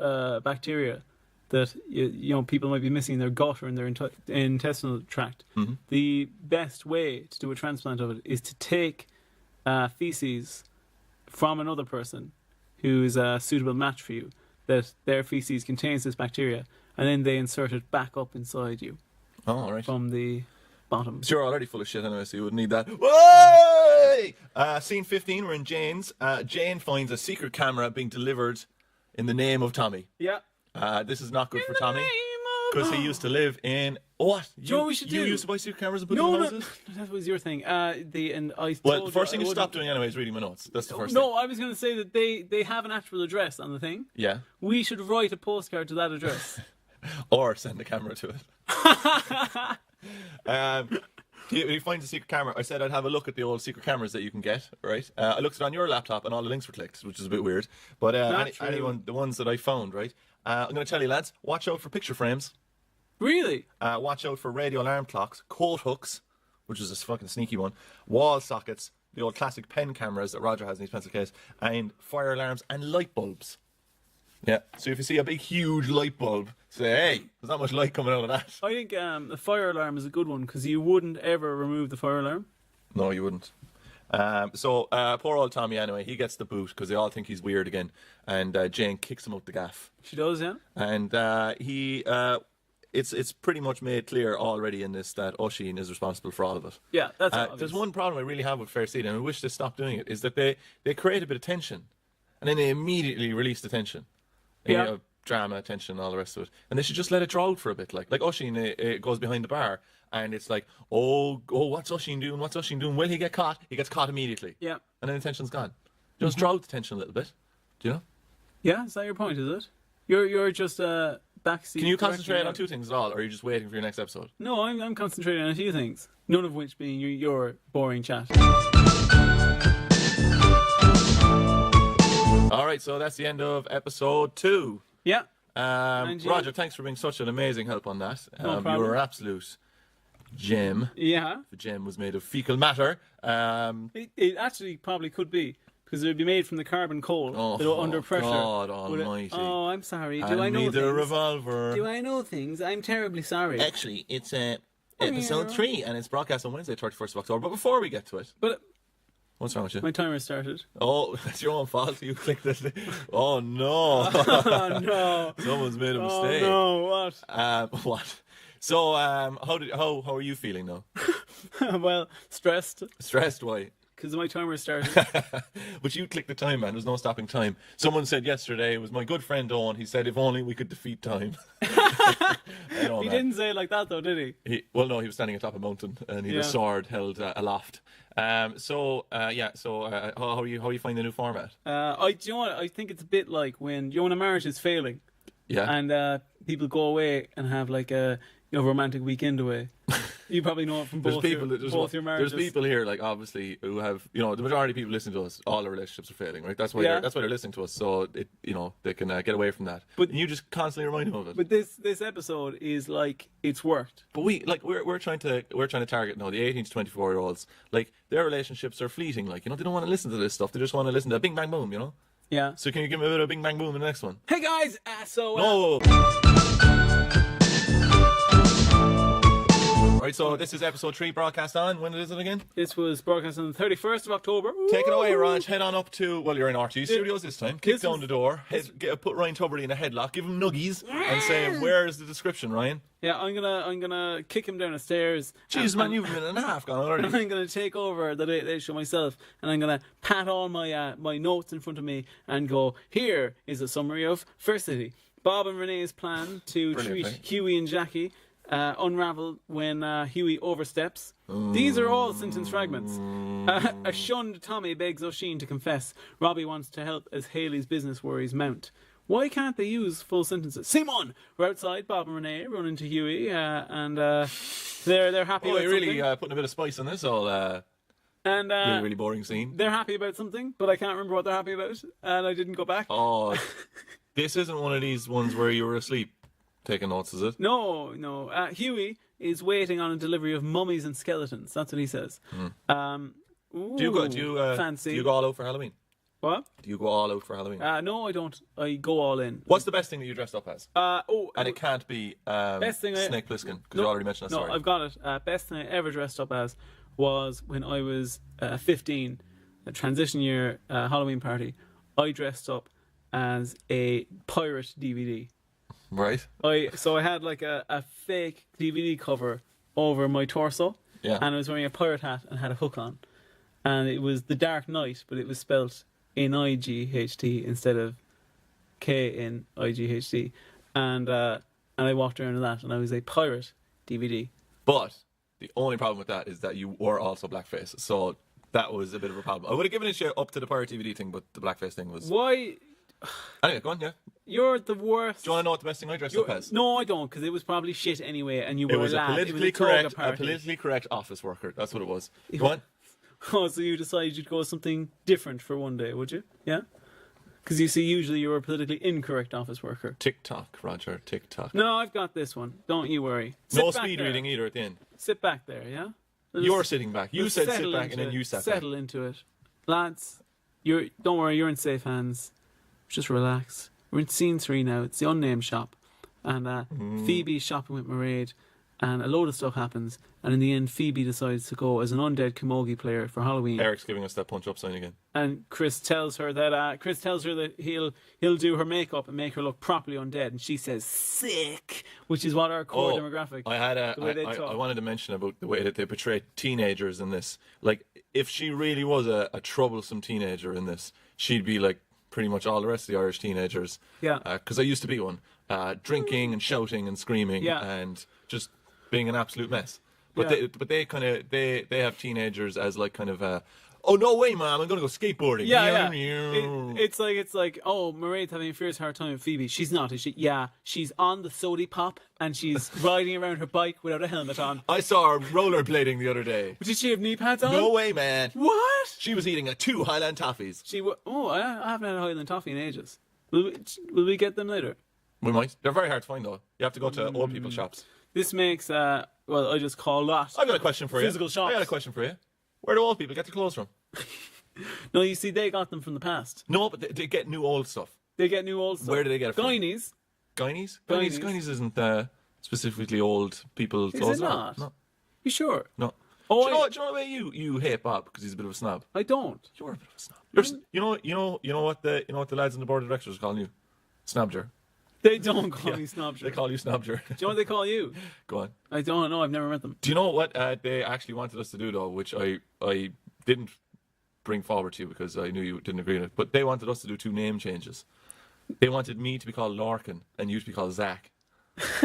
bacteria that you know people might be missing in their gut or in their intestinal tract. Mm-hmm. The best way to do a transplant of it is to take feces from another person who is a suitable match for you, that their feces contains this bacteria, and then they insert it back up inside you Oh, all right. from the bottom. So you're already full of shit anyway, so you wouldn't need that. Whoa! Scene 15, we're in Jane's. Jane finds a secret camera being delivered in the name of Tommy. Yeah. This is not good for Tommy, because he used to live in... What? you know what we should you do? used to buy secret cameras and put No, them no, in houses? that was your thing. Well, the first thing you stop doing anyway is reading my notes. That's the first thing. No, I was going to say that they have an actual address on the thing. Yeah. We should write a postcard to that address. Or send a camera to it. You find a secret camera. I said I'd have a look at the old secret cameras that you can get, right? I looked at it on your laptop and all the links were clicked, which is a bit weird. But the ones that I found, right? I'm going to tell you, lads, watch out for picture frames. Really? Watch out for radio alarm clocks, coat hooks, which is a fucking sneaky one, wall sockets, the old classic pen cameras that Roger has in his pencil case, and fire alarms and light bulbs. Yeah, so if you see a big, huge light bulb, say, hey, there's not much light coming out of that. I think the fire alarm is a good one because you wouldn't ever remove the fire alarm. No, you wouldn't. So poor old Tommy anyway, he gets the boot because they all think he's weird again, and Jane kicks him out the gaff. She does, yeah. And it's pretty much made clear already in this that Oisín is responsible for all of it. Yeah, that's obvious. There's one problem I really have with Fair Seed, and I wish they stopped doing it, is that they create a bit of tension, and then they immediately release the tension. Yeah. You know, drama, tension, all the rest of it. And they should just let it draw out for a bit. Like Oisín it goes behind the bar, and it's like, oh, what's Oisín doing? What's Oisín doing? Will he get caught? He gets caught immediately. Yeah. And then the tension's gone. Just draw out the tension a little bit. Do you know? Yeah, is that your point, is it? You're just backseat. Can you concentrate on two things at all, or are you just waiting for your next episode? No, I'm concentrating on a few things. None of which being your boring chat. All right, so that's the end of episode 2. Yeah. Roger, thanks for being such an amazing help on that. No problem. You were an absolute gem. Yeah. The gem was made of fecal matter. It actually probably could be. Because it would be made from the carbon coal that are under pressure. God almighty. Oh, I'm sorry. Do I know things? a revolver. Do I know things? I'm terribly sorry. Actually, it's episode 3, and it's broadcast on Wednesday, 31st of October. But before we get to it, But what's wrong with you? my timer started. Oh, that's your own fault. You clicked it. Oh, no. Oh, no. Someone's made a Oh, mistake. no. What? What? So, how are you feeling now? Well, stressed. Stressed? Why? Because my timer started. But you clicked the time, man. There's no stopping time. Someone said yesterday, it was my good friend Owen, he said, if only we could defeat time. I know, He man. didn't say it like that, though, did he? Well, no, he was standing atop a mountain, and he had a sword held aloft. So how are you finding the new format? Do you know what? I think it's a bit like when a marriage is failing, Yeah. and people go away and have like a romantic weekend away. You probably know it from both your marriages. There's people here, like, obviously, who have, the majority of people listening to us, all their relationships are failing, right? That's why they're listening to us, so they can get away from that. But and you just constantly remind them of it. But this episode is like it's worked. But we're trying to target now the 18 to 24-year-olds. Like, their relationships are fleeting. Like, they don't want to listen to this stuff. They just want to listen to Bing Bang Boom. Yeah. So can you give me a bit of a bing bang boom in the next one? Hey guys, No. Right, so this is episode 3 broadcast on. When is it again? This was broadcast on the 31st of October. Take it away, Raj. Head on up to, well, you're in RT Studios this time. Kick down the door. Put Ryan Tuberty in a headlock. Give him nuggies. And say, where is the description, Ryan? Yeah, I'm gonna kick him down the stairs. Jeez, man, you've a minute and a half gone already. And I'm gonna take over the Late Show myself, and I'm gonna pat all my my notes in front of me and go, here is a summary of Fair City. Bob and Renee's plan to treat Huey and Jackie unravel when Huey oversteps. These are all sentence fragments. A shunned Tommy begs O'Sheen to confess. Robbie wants to help as Haley's business worries mount. Why can't they use full sentences? Simon! We're outside, Bob and Renee run into Huey, and they're happy about you're really something. putting a bit of spice on this all And really boring scene. they're happy about something, but I can't remember what they're happy about, and I didn't go back. Oh, this isn't one of these ones where you were asleep taking notes, is it? No. Huey is waiting on a delivery of mummies and skeletons. That's what he says. Ooh, Do you fancy? Do you go all out for Halloween? What? Do you go all out for Halloween? No, I don't. I go all in. What's the best thing that you dressed up as? And it can't be Snake Plissken, because you already mentioned that story. No, I've got it. Best thing I ever dressed up as was when I was 15, a transition year Halloween party. I dressed up as a pirate DVD. Right. I had like a fake DVD cover over my torso, and I was wearing a pirate hat and had a hook on, and it was The Dark Knight, but it was spelt N-I-G-H-T instead of K-N-I-G-H-T, and I walked around in that, and I was a pirate DVD. But the only problem with that is that you were also blackface, so that was a bit of a problem. I would have given it a up to the pirate DVD thing, but the blackface thing was... Why? Anyway, go on, yeah. You're the worst. Do you want to know what the best thing I dressed up as? No, I don't, because it was probably shit anyway, and you were It was a a lad. politically correct office worker. That's what it was. Go on. Oh, so you decided you'd go something different for one day, would you? Yeah? Because you see, usually you're a politically incorrect office worker. TikTok, Roger, TikTok. No, I've got this one. Don't you worry. No speed reading either at the end. Sit back there, yeah? You're sitting back. You said sit back and then you sat back. Settle into it. Lads, don't worry, you're in safe hands. Just relax. We're in scene 3 now. It's the unnamed shop. And Phoebe's shopping with Mairead, and a load of stuff happens. And in the end, Phoebe decides to go as an undead camogie player for Halloween. Eric's giving us that punch up sign again. And Chris tells her that he'll do her makeup and make her look properly undead. And she says sick, which is what our core demographic. I wanted to mention about the way that they portray teenagers in this. Like, if she really was a troublesome teenager in this, she'd be like pretty much all the rest of the Irish teenagers. Yeah. Because I used to be one. Drinking and shouting and screaming and just being an absolute mess. But they have teenagers as like kind of oh no way, Mom, I'm gonna go skateboarding. Yeah. It's like oh, Mairead's having a fierce hard time with Phoebe. She's not, is she? Yeah, she's on the sody pop and she's riding around her bike without a helmet on. I saw her rollerblading the other day. Did she have knee pads on? No way, man. What? She was eating 2 Highland toffees. I haven't had a Highland toffee in ages. Will we get them later? We might. They're very hard to find though. You have to go to old people's shops. This makes I just call that. I've got a question for you. Physical shops. I got a question for you. Where do old people get their clothes from? No, you see, they got them from the past. No, but they get new old stuff. They get new old stuff. Where do they get it from? Guineas. Guineas? Guineas isn't specifically old people's clothes. Is it not? No. You sure? No. Oh, do you know the way you hate Bob because he's a bit of a snob? I don't. You're a bit of a snob. You know what the lads on the board of directors are calling you? Snobger. They don't call me Snobger. They call you Snobger. Do you know what they call you? Go on. I don't know. I've never met them. Do you know what they actually wanted us to do, though, which I didn't bring forward to you because I knew you didn't agree with it, but they wanted us to do 2 name changes. They wanted me to be called Larkin and you to be called Zach.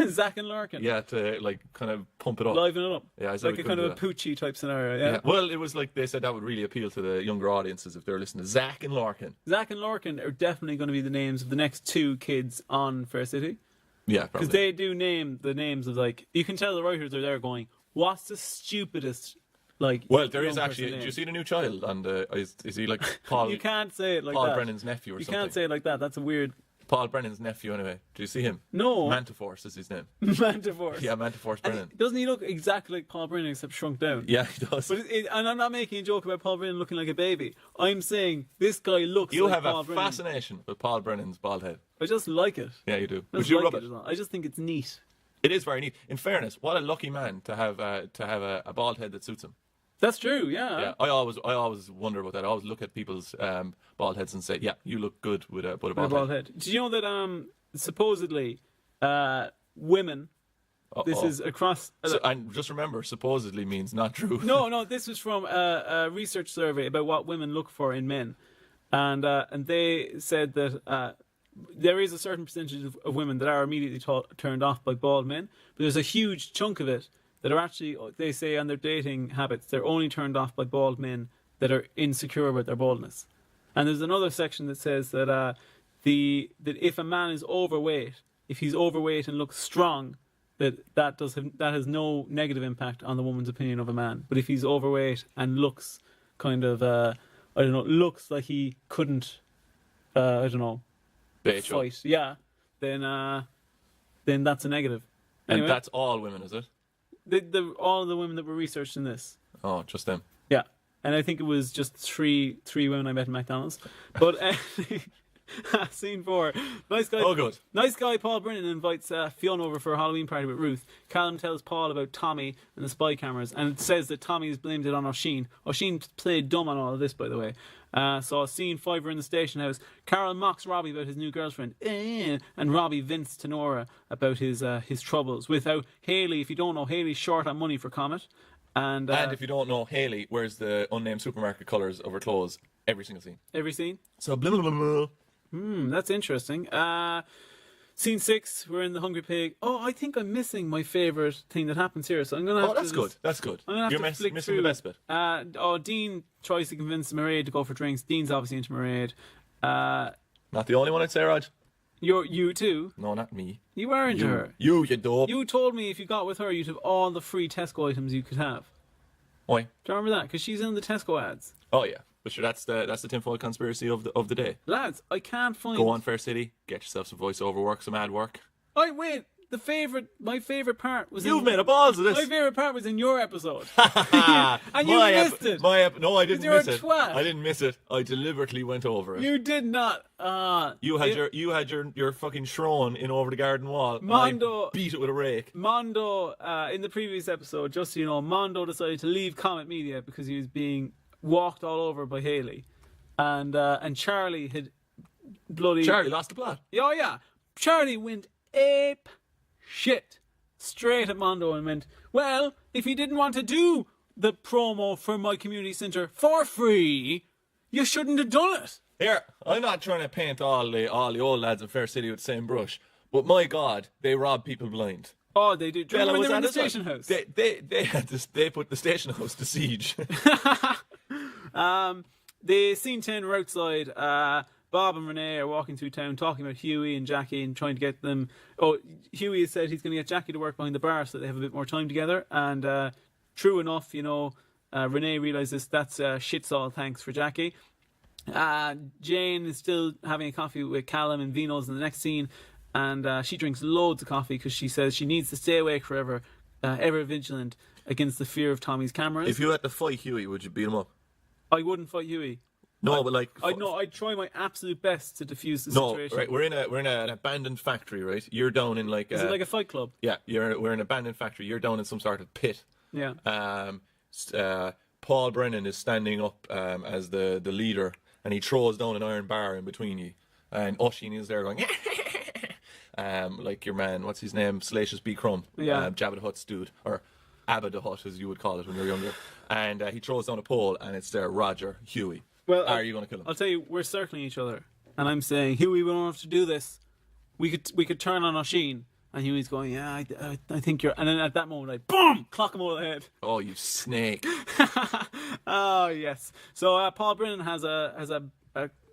Zach and Larkin? Yeah, to like kind of pump it up. Liven it up. Yeah, I said like a kind of a Poochie type scenario, yeah. Well, it was like they said that would really appeal to the younger audiences if they're listening to Zach and Larkin. Zach and Larkin are definitely going to be the names of the next 2 kids on Fair City. Yeah, probably. Because they do name the names of, like, you can tell the writers are there going, what's the stupidest, like... Well, there is actually... Do you see the new child? And is he like Paul... You can't say it like Paul that. Brennan's nephew or something? You can't say it like that. That's a weird... Paul Brennan's nephew, anyway. Do you see him? No. Mantiforce is his name. Mantiforce. Yeah, Mantiforce Brennan. Doesn't he look exactly like Paul Brennan except shrunk down? Yeah, he does. But and I'm not making a joke about Paul Brennan looking like a baby. I'm saying this guy looks You like have Paul a Brennan. fascination with Paul Brennan's bald head. I just like it. Yeah, you do. I Would just you like rub it it? as well. I just think it's neat. It is very neat. In fairness, what a lucky man to have a bald head that suits him. That's true, yeah. Yeah, I always wonder about that. I always look at people's bald heads and say, yeah, you look good with a bald head. Did you know that supposedly women, this is across... and just remember, supposedly means not true. No, this was from a research survey about what women look for in men. And they said that there is a certain percentage of women that are immediately turned off by bald men, but there's a huge chunk of it that are actually, they say on their dating habits, they're only turned off by bald men that are insecure about their baldness. And there's another section that says that that if a man is overweight, if he's overweight and looks strong, that has no negative impact on the woman's opinion of a man. But if he's overweight and looks kind of looks like he couldn't fight, yeah, then that's a negative. Anyway, and that's all women, is it? All the women that were researched in this. Oh, just them. Yeah, and I think it was just three women I met in McDonald's. But scene 4, nice guy. Oh, good. Nice guy Paul Brennan invites Fiona over for a Halloween party with Ruth. Callum tells Paul about Tommy and the spy cameras, and it says that Tommy has blamed it on Oisin. Oisin played dumb on all of this, by the way. So scene 5, we're in the station house. Carol mocks Robbie about his new girlfriend, and Robbie vents to Nora about his troubles. Without Hayley, if you don't know, Hayley's short on money for Comet. And if you don't know, Hayley wears the unnamed supermarket colours of her clothes every single scene. Every scene? So blah, blah, blah, blah. That's interesting. Scene 6, we're in the Hungry Pig. Oh, I think I'm missing my favourite thing that happens here. So I'm gonna. That's good. That's good. You're missing the best bit. Dean tries to convince Mairead to go for drinks. Dean's obviously into Mairead. Not the only one, I'd say, Raj. You too. No, not me. You are into her. You dope. You told me if you got with her, you'd have all the free Tesco items you could have. Why? Do you remember that? Because she's in the Tesco ads. Oh yeah, but sure, that's the tinfoil conspiracy of the day. Lads, I can't find. Go on, Fair City, get yourself some voiceover work, some ad work. Wait. My favourite part was. You've made a balls of this. My favourite part was in your episode. And you missed it. No, I didn't miss it. Twat. I didn't miss it. I deliberately went over it. You did not. You had your fucking Shrone in over the garden wall. Mondo I beat it with a rake. Mondo, in the previous episode, just so you know, Mondo decided to leave Comet Media because he was being walked all over by Hayley, and Charlie had bloody. Charlie lost the plot. Oh yeah, Charlie went ape shit straight at Mondo and went, well, if you didn't want to do the promo for my community centre for free, you shouldn't have done it. Here, I'm not trying to paint all the old lads in Fair City with the same brush, but my God, they rob people blind. Oh, they do. Do you remember when they were in the station house? They put the station house to siege. The scene 10 we're outside. Bob and Renee are walking through town talking about Huey and Jackie and trying to get them. Oh, Huey has said he's going to get Jackie to work behind the bar so they have a bit more time together. And true enough, Renee realizes that's shit's all thanks for Jackie. Jane is still having a coffee with Callum and Vino's in the next scene, and she drinks loads of coffee because she says she needs to stay awake forever, ever vigilant against the fear of Tommy's cameras. If you had to fight Huey, would you beat him up? I wouldn't fight Huey. No, but like I'd try my absolute best to defuse the situation. No, right. We're in an abandoned factory, right? You're down in like. Is it like a fight club? Yeah, we're in an abandoned factory. You're down in some sort of pit. Yeah. Paul Brennan is standing up as the leader, and he throws down an iron bar in between you, and Oisin is there going. Like your man, what's his name? Salacious B. Crumb. Yeah. Jabba the Hutt's dude, or Abba the Hutt, as you would call it when you're younger. And he throws down a pole, and it's there, Roger, Huey. Well, are you going to kill him? I'll tell you, we're circling each other, and I'm saying, Huey, we don't have to do this. We could turn on Oisin, and Huey's going, yeah, I think you're. And then at that moment, I boom, clock him over the head. Oh, you snake! Oh yes. So Paul Brennan has a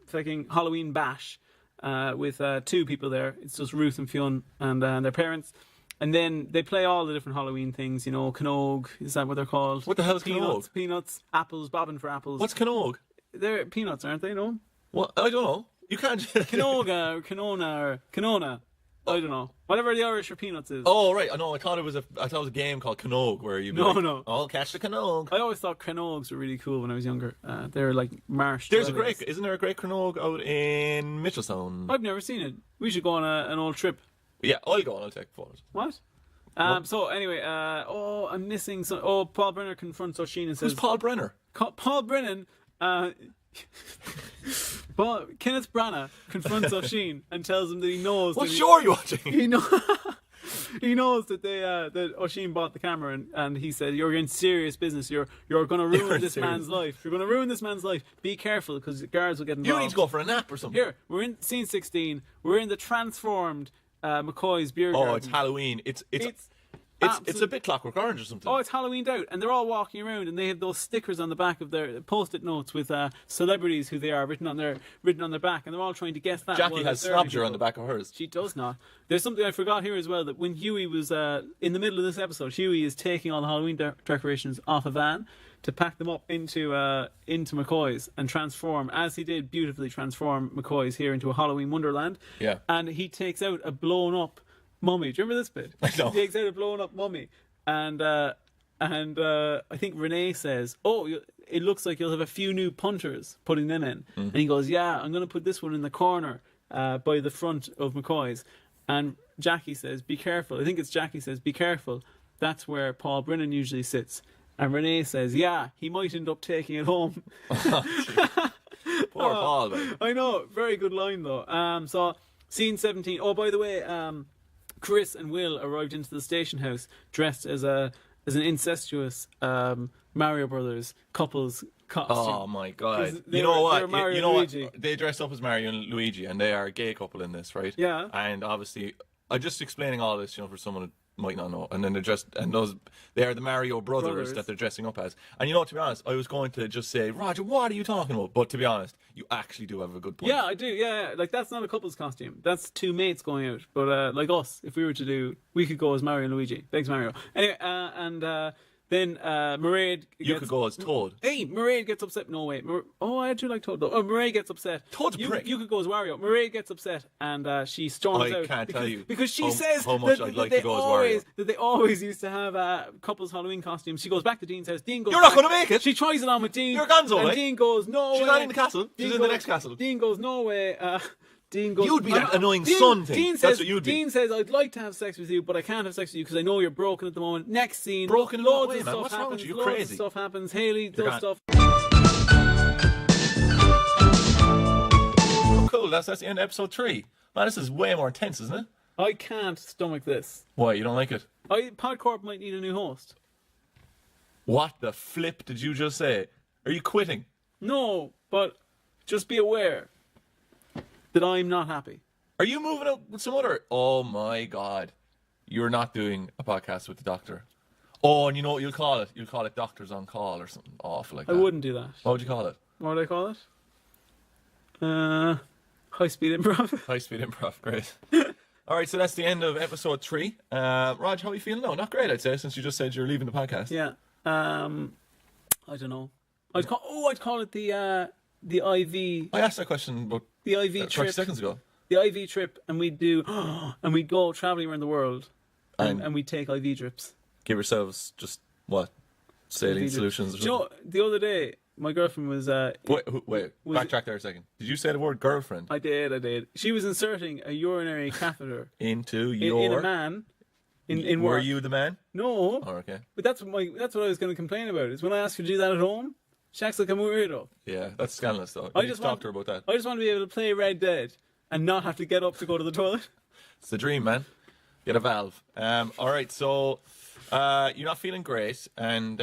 fucking Halloween bash with 2 people there. It's just Ruth and Fionn and their parents. And then they play all the different Halloween things, Canogue, is that what they're called? What the hell is Canogue? Peanuts, apples, bobbing for apples. What's Canogue? They're peanuts, aren't they, no? What? I don't know. You can't. Canoga or Canona. I don't know. Whatever the Irish for peanuts is. Oh right, I know. I thought it was a game called Canogue where you. No. Oh, catch the Canogue. I always thought Canogues were really cool when I was younger. They're like marsh. Isn't there a great Canogue out in Mitchelstown? I've never seen it. We should go on an old trip. Yeah, I'll go and I'll take photos. What? So anyway, I'm missing some. Oh, Paul Brenner confronts O'Sheen and says, Who's Paul Brenner? Paul Brennan. Kenneth Branagh confronts O'Sheen and tells him that he knows. What show are you watching? He knows that that O'Sheen bought the camera, and he said, "You're in serious business. You're going to ruin this man's life. You're going to ruin this man's life. Be careful, because the guards will get involved." You need to go for a nap or something. Here, we're in scene 16. We're in the transformed McCoy's beer garden. Oh, it's Halloween. It's a bit Clockwork Orange or something. Oh, it's Halloweened out, and they're all walking around, and they have those stickers on the back of their post-it notes with celebrities who they are written on their back, and they're all trying to guess that. Jackie has Snobger on the back of hers. She does not. There's something I forgot here as well, that when Huey was in the middle of this episode, Huey is taking all the Halloween decorations off a van to pack them up into McCoy's and transform, as he did beautifully transform McCoy's here into a Halloween wonderland. Yeah. And he takes out a blown up mummy. Do you remember this bit? I know. He takes out a blown up mummy, and I think Renee says, "Oh, it looks like you'll have a few new punters putting them in." Mm-hmm. And he goes, "Yeah, I'm going to put this one in the corner by the front of McCoy's." And Jackie says, "Be careful." I think it's Jackie says, "Be careful. That's where Paul Brennan usually sits." And Renee says, "Yeah, he might end up taking it home." Poor Paul, man. I know, very good line though. So scene 17. Oh, by the way, Chris and Will arrived into the station house dressed as an incestuous Mario Brothers couple's costume. Oh my god! You know what? They dressed up as Mario and Luigi, and they are a gay couple in this, right? Yeah. And obviously, I'm just explaining all this, for someone who might not know. And then they are the Mario brothers that they're dressing up as. And to be honest, I was going to just say, Roger, what are you talking about? But to be honest, you actually do have a good point. Yeah, I do. Yeah, like that's not a couple's costume. That's two mates going out. But like us, if we were to do, we could go as Mario and Luigi. Thanks, Mario. Anyway, then Mairead You could go as Toad. Hey, Mairead gets upset. No, wait. I do like Toad, though. Oh, Mairead gets upset. Toad's a prick. You could go as Wario. Mairead gets upset, and she storms out. I can't tell you. Because she says how much I'd like to go as Wario. That they always used to have couples Halloween costumes. She goes back to Dean's house. Dean goes, "You're not going to make it." She tries it on with Dean. You're Gonzo, and eh? Dean goes, "No She's way." not in the castle. She's in the next castle. Dean goes, "No way." Dean goes, You'd be that annoying son thing. Dean says, That's what you'd be. Dean says, "I'd like to have sex with you, but I can't have sex with you because I know you're broken at the moment." Next scene, Broken in what loads way, of man? stuff What's wrong happens. with you? You're Loads crazy. of stuff happens. Haley does gone. stuff. Oh, cool. That's the end of episode 3. Man, this is way more intense, isn't it? I can't stomach this. Why? You don't like it? PodCorp might need a new host. What the flip did you just say? Are you quitting? No, but just be aware that I'm not happy. Are you moving out with some other? Oh my god. You're not doing a podcast with the doctor. Oh, and you know what you'll call it? You'll call it Doctors on Call or something awful like that. I wouldn't do that. What would you call it? What would I call it? High speed improv. High speed improv. Great. Alright, so that's the end of episode 3. Raj, how are you feeling now? Not great, I'd say, since you just said you're leaving the podcast. Yeah. I don't know. I'd call it the IV. I asked that question about The IV 30 trip. seconds ago. The IV trip, and we'd go traveling around the world, And- and we'd take IV drips. Give yourselves just, what? Saline IV drips. solutions or Do you know, something? the other day, my girlfriend was. Wait. Was Backtrack there a second. Did you say the word girlfriend? I did. She was inserting a urinary catheter Into in your... a man. In Were work. you the man? No. Oh, okay. But that's what I was going to complain about. Is when I asked her to do that at home, she acts like I'm a weirdo. Yeah, that's scandalous though. I You just talk want to her about that. I just want to be able to play Red Dead and not have to get up to go to the toilet. It's the dream, man. Get a valve. All right, so you're not feeling great, and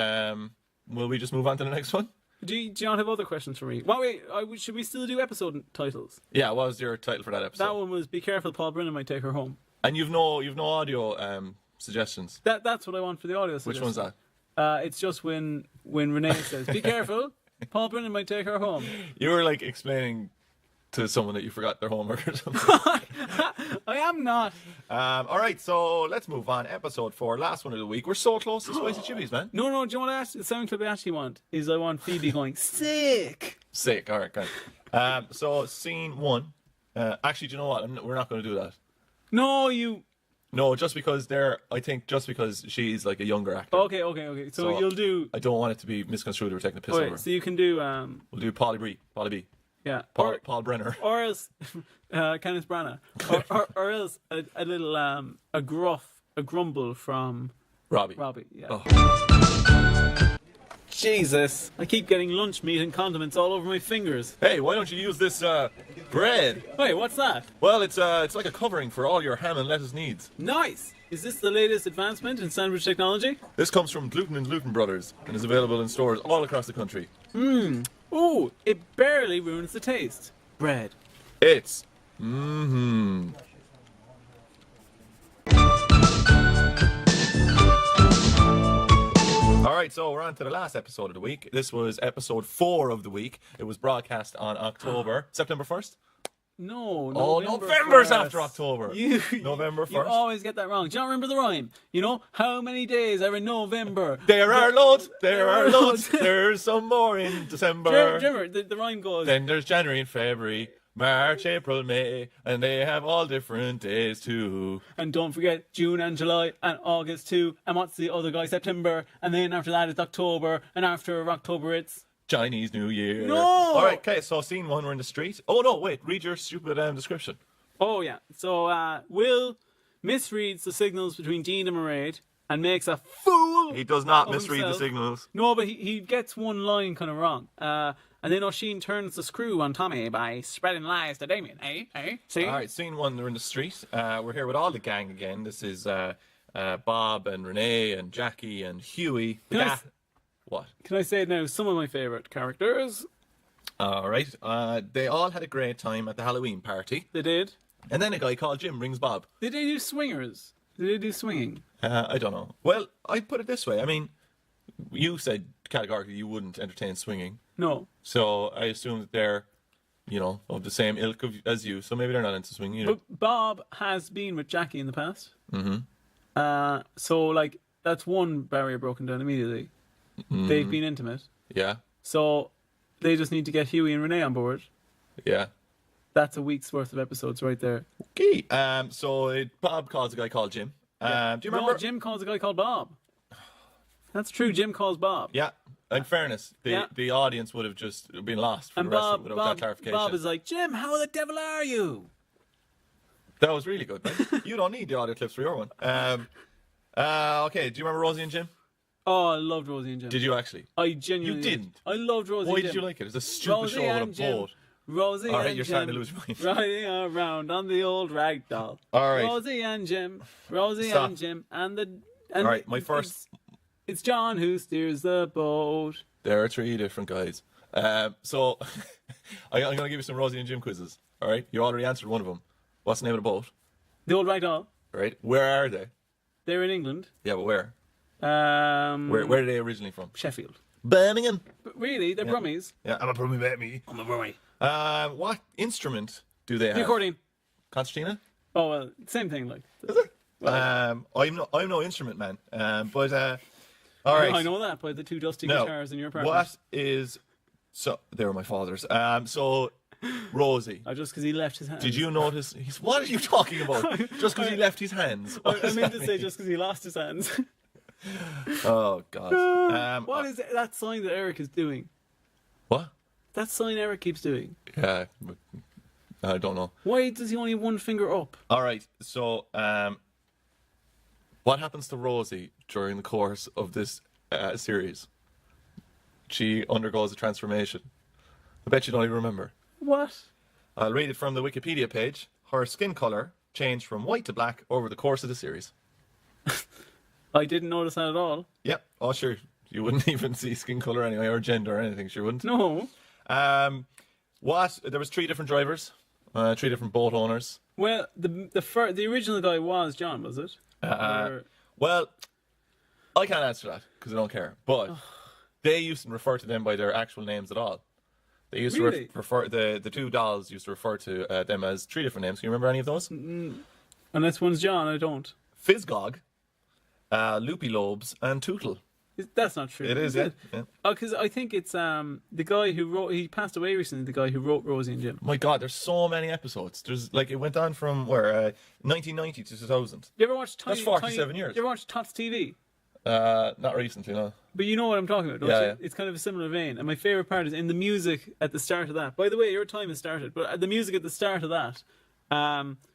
will we just move on to the next one? Do you not have other questions for me? Wait, should we still do episode titles? Yeah, what was your title for that episode? That one was "Be Careful, Paul Brennan might take her home." And you've no audio suggestions. That's what I want for the audio. Which one's that? It's just when Renee says, "Be careful, Paul Brennan might take her home." You were like explaining to someone that you forgot their homework or something. I am not. All right, so let's move on. Episode 4, last one of the week. We're so close to Spicy Chibis, man. No. Do you want to ask? The sound clip I actually want is I want Phoebe going sick. Sick. All right, great. So scene 1. Actually, do you know what? We're not going to do that. No, you. No, just because she's like a younger actor. Okay. So you'll do. I don't want it to be misconstrued. We're taking a piss Wait, over. so you can do. We'll do Polly B. Yeah. Paul Brenner. Or else Kenneth Branagh. or else a little a grumble from Robbie. Yeah. Oh. Jesus, I keep getting lunch meat and condiments all over my fingers. Hey, why don't you use this bread? Wait, what's that? Well, it's like a covering for all your ham and lettuce needs. Nice. Is this the latest advancement in sandwich technology? This comes from Gluten and Gluten Brothers and is available in stores all across the country. Ooh, it barely ruins the taste. Bread. It's Alright, so we're on to the last episode of the week. This was episode 4 of the week. It was broadcast on September 1st? No, November's 1st. after October. November 1st. You always get that wrong. Do you not remember the rhyme? You know, how many days are in November? There are loads. There's some more in December. Do you remember? The rhyme goes... Then there's January and February, March, April, May, and they have all different days too. And don't forget June and July and August too. And what's the other guy? September. And then after that it's October. And after October it's... Chinese New Year. No! Alright, okay, so scene 1, we're in the street. Oh no, wait, read your stupid description. Oh yeah. So Will misreads the signals between Dean and Mairead and makes a fool. He does not of misread himself. the signals. No, but he gets one line kind of wrong. And then Oisin turns the screw on Tommy by spreading lies to Damien. See? Alright, scene 1, we're in the street. We're here with all the gang again. This is Bob and Renee and Jackie and Huey. What? Can I say now some of my favourite characters? Alright, they all had a great time at the Halloween party. They did. And then a guy called Jim rings Bob. Did they do swingers? Did they do swinging? I don't know. Well, I'd put it this way. I mean, you said categorically you wouldn't entertain swinging. No. So I assume that they're, of the same ilk as you. So maybe they're not into swinging either. But Bob has been with Jackie in the past. Mm-hmm. So, that's one barrier broken down immediately. Mm-hmm. They've been intimate. Yeah. So they just need to get Huey and Renee on board. Yeah. That's a week's worth of episodes right there. Okay. Bob calls a guy called Jim. Do you remember? No, Jim calls a guy called Bob. That's true. Jim calls Bob. Yeah. In fairness, the audience would have just been lost for the rest of it without that clarification. Bob is like, Jim, how the devil are you? That was really good, man. You don't need the audio clips for your one. Okay. Do you remember Rosie and Jim? Oh, I loved Rosie and Jim. Did you actually? I genuinely You didn't? I loved Rosie Why and Jim. did you like it? It's a stupid show with a boat. Rosie All right, and you're Jim starting to lose your mind. riding around on the old rag doll. All right. Rosie and Jim. Stop. And Jim. And all right, my first... It's John who steers the boat. There are 3 different guys. So I'm going to give you some Rosie and Jim quizzes. All right? You already answered one of them. What's the name of the boat? The old rag doll. Right? Where are they? They're in England. Yeah, but where? Where are they originally from? Sheffield. Birmingham. But really, they're Brummies. Yeah, I'm a Brummie baby. I'm a Brummie. What instrument do they have? The accordion. Concertina? Oh, well, same thing, like. Is it? I'm no instrument man. But all right. I know that by the 2 dusty guitars in your apartment. What is... So, they were my father's. So, Rosie. Just because he left his hands. Did you notice... What are you talking about? Just because he left his hands? I meant to say just because he lost his hands. Oh, God. What is that sign that Eric is doing? What? That sign Eric keeps doing. Yeah, I don't know. Why does he only have one finger up? All right, so what happens to Rosie during the course of this series? She undergoes a transformation. I bet you don't even remember. What? I'll read it from the Wikipedia page. Her skin colour changed from white to black over the course of the series. I didn't notice that at all. Yep. Oh, sure. You wouldn't even see skin colour anyway, or gender or anything. Sure wouldn't. No. There was 3 different drivers, 3 different boat owners. Well, the original guy was John, was it? Well, I can't answer that because I don't care. But they used to refer to them by their actual names at all. They used really? to refer the 2 dolls used to refer to them as 3 different names. Can you remember any of those? Unless one's John, I don't. Fizzgog, Loopy Lobes, and Tootle. That's not true. It is, yeah. Yeah. Because I think it's the guy who wrote. He passed away recently. The guy who wrote Rosie and Jim. My God, there's so many episodes. There's like it went on from where 1990 to 2000. You ever watched That's 47 years. You ever watched Tots TV? Not recently, no. But you know what I'm talking about, don't Yeah, you? yeah. It's kind of a similar vein. And my favourite part is in the music at the start of that. By the way, your time has started, but the music at the start of that,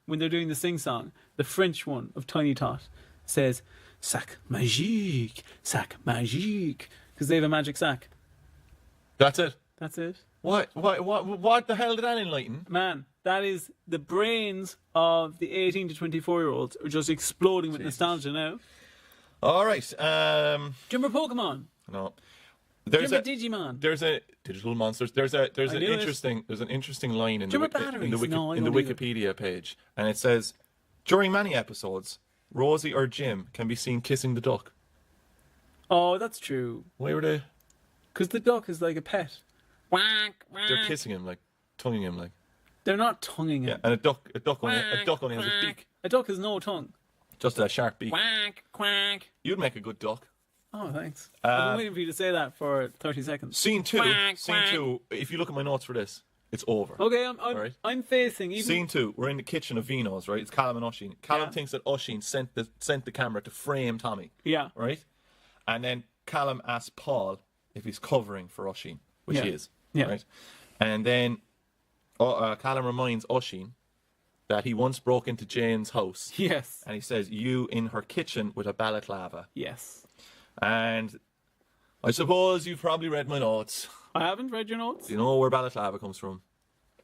when they're doing the sing-song, the French one of Tiny Tot says, sac magique, because they have a magic sack. That's it. That's it. What the hell did that enlighten? Man, that is the brains of the 18 to 24-year-olds are just exploding with nostalgia now. All right. Do you remember Pokemon? No. Do you remember Digimon? There's a digital monsters. There's an interesting line in the Wikipedia page, and it says, during many episodes, Rosie or Jim can be seen kissing the duck. Oh, that's true. Why were they? Because the duck is like a pet. They're kissing him, like tonguing him, like. They're not tonguing him. Yeah, and a duck only has a beak. A duck has no tongue. Just a sharp beak. Quack. You'd make a good duck. Oh, thanks. I've been waiting for you to say that for 30 seconds. Scene two. If you look at my notes for this, it's over. Okay, right. I'm facing. Even... Scene 2. We're in the kitchen of Vino's, right? It's Callum and Oisín. Callum thinks that Oisín sent the camera to frame Tommy. Yeah. Right? And then Callum asks Paul if he's covering for Oisín, which he is. Yeah. Right? And then Callum reminds Oisín that he once broke into Jane's house. Yes. And he says, you in her kitchen with a balaclava. Yes. And I suppose you've probably read my notes. I haven't read your notes. Do you know where balaclava comes from?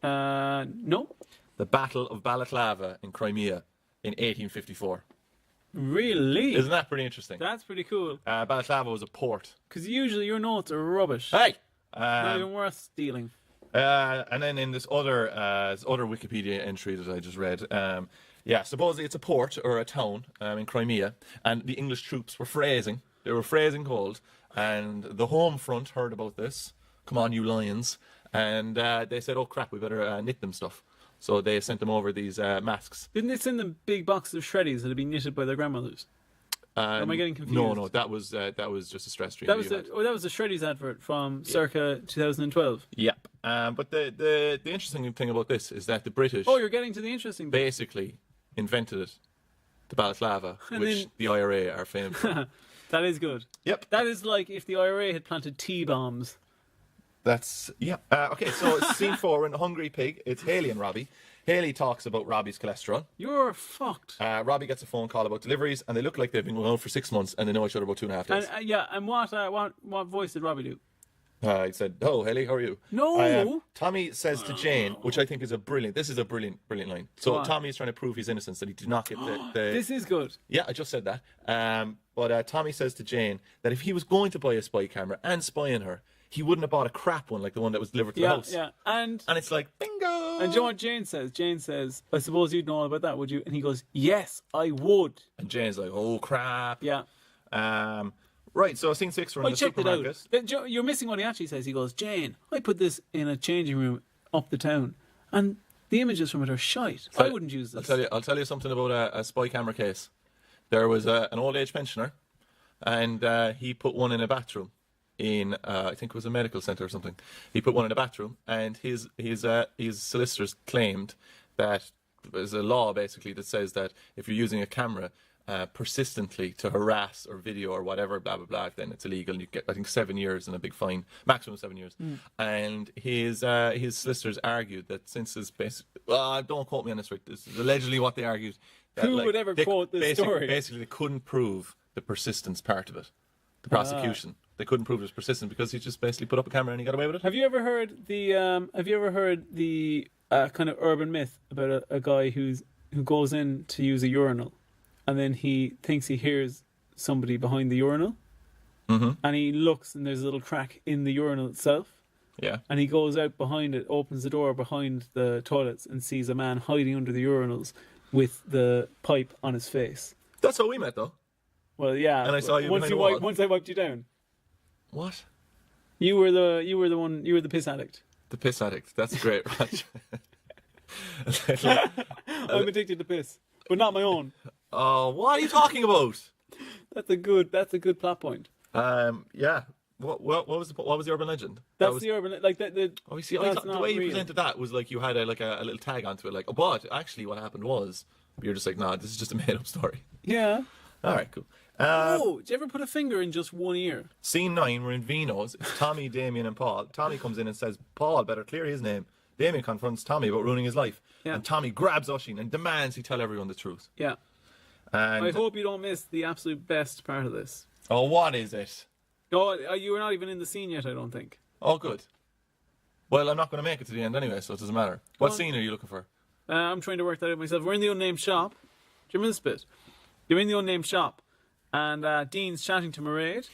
No. The Battle of Balaclava in Crimea in 1854. Really? Isn't that pretty interesting? That's pretty cool. Balaclava was a port. Because usually your notes are rubbish. Hey! Not even worth stealing. And then in this other Wikipedia entry that I just read, supposedly it's a port or a town in Crimea, and the English troops were phrasing. They were phrasing cold, and the home front heard about this. Come on, you lions. And they said, oh crap, we better knit them stuff. So they sent them over these masks. Didn't they send them big boxes of shreddies that had been knitted by their grandmothers? Am I getting confused? No, that was just a stress stream. That was the Shreddies advert from circa 2012. Yep. But the interesting thing about this is that the British. Oh, you're getting to the interesting bit. Basically invented it, the balaclava, which the IRA are famed for. That is good. Yep. That is like if the IRA had planted T-bombs. Okay, so scene 4 in Hungry Pig. It's Haley and Robbie. Haley talks about Robbie's cholesterol. You're fucked. Robbie gets a phone call about deliveries, and they look like they've been going out for 6 months, and they know each other about 2.5 days. And what voice did Robbie do? He said, "Oh, Haley, how are you?" No. Tommy says to Jane, which I think is this is a brilliant line. So Tommy is trying to prove his innocence, that he did not get the This is good. Yeah, I just said that. But Tommy says to Jane that if he was going to buy a spy camera and spy on her, he wouldn't have bought a crap one like the one that was delivered to the house. Yeah, and it's like, bingo! And do you know what Jane says? Jane says, I suppose you'd know all about that, would you? And he goes, yes, I would. And Jane's like, oh, crap. Yeah. Right, so scene 6, we're in the supermarket. It out. You're missing what he actually says. He goes, Jane, I put this in a changing room up the town, and the images from it are shite. I wouldn't use this. I'll tell you something about a spy camera case. There was an old age pensioner, and he put one in a bathroom in I think it was a medical centre or something. He put one in a bathroom, and his solicitors claimed that there's a law basically that says that if you're using a camera persistently to harass or video or whatever, blah blah blah, then it's illegal, and you get, I think, 7 years and a big fine, maximum 7 years. And his solicitors argued that since his don't quote me on this, right? This is allegedly what they argued. That, who would ever quote this story? Basically, they couldn't prove the persistence part of it. The prosecution, they couldn't prove it was persistent because he just basically put up a camera and he got away with it. Have you ever heard the kind of urban myth about a guy who goes in to use a urinal, and then he thinks he hears somebody behind the urinal, and he looks and there's a little crack in the urinal itself. Yeah. And he goes out behind it, opens the door behind the toilets, and sees a man hiding under the urinals with the pipe on his face. That's how we met, though. Well, yeah. And I saw you once I wiped you down. What? You were the piss addict. The piss addict. That's great, right? I'm addicted to piss, but not my own. Oh, what are you talking about? That's a good plot point. Yeah. What was the urban legend? That's the urban, like the. Oh, you see, I that's thought the not way you real. presented that was like you had a little tag onto it, like, oh, but actually what happened was, you're just like, nah, this is just a made up story. Yeah. All right, cool. Oh, did you ever put a finger in just one ear? Scene 9, we're in Vino's. It's Tommy, Damien, and Paul. Tommy comes in and says, Paul better clear his name. Damien confronts Tommy about ruining his life. Yeah. And Tommy grabs Oisin and demands he tell everyone the truth. Yeah. And I hope you don't miss the absolute best part of this. oh, what is it? Oh, you were not even in the scene yet, I don't think. Oh, good. Well, I'm not going to make it to the end anyway, so it doesn't matter. What on. scene are you looking for? I'm trying to work that out myself. We're in the unnamed shop. Do you remember this bit? You're in the unnamed shop, and Dean's chatting to Mairead,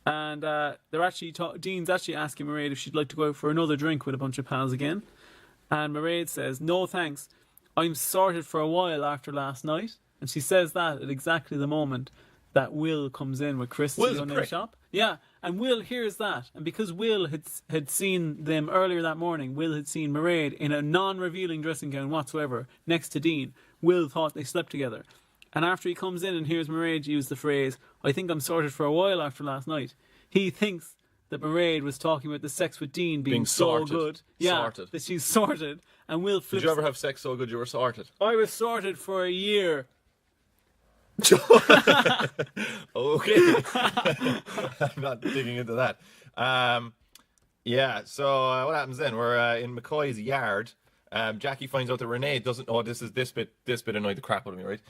and they're actually Dean's actually asking Mairead if she'd like to go out for another drink with a bunch of pals again, and Mairead says, "No thanks, I'm sorted for a while after last night," and she says that at exactly the moment that Will comes in with Chris to Will's the a unnamed prick. shop. Yeah, and Will hears that, and because Will had seen them earlier that morning, Will had seen Mairead in a non-revealing dressing gown whatsoever next to Dean. Will thought they slept together. And after he comes in and hears Mairead use the phrase, "I think I'm sorted for a while after last night," he thinks that Mairead was talking about the sex with Dean being so sorted. good. Yeah, Sorted. that she's sorted. And Will flips. Did you ever have sex so good you were sorted? I was sorted for a year. Okay. I'm not digging into that. Yeah, so what happens then? We're in McCoy's yard. Jackie finds out that Renee doesn't... Oh, this bit annoyed the crap out of me, right?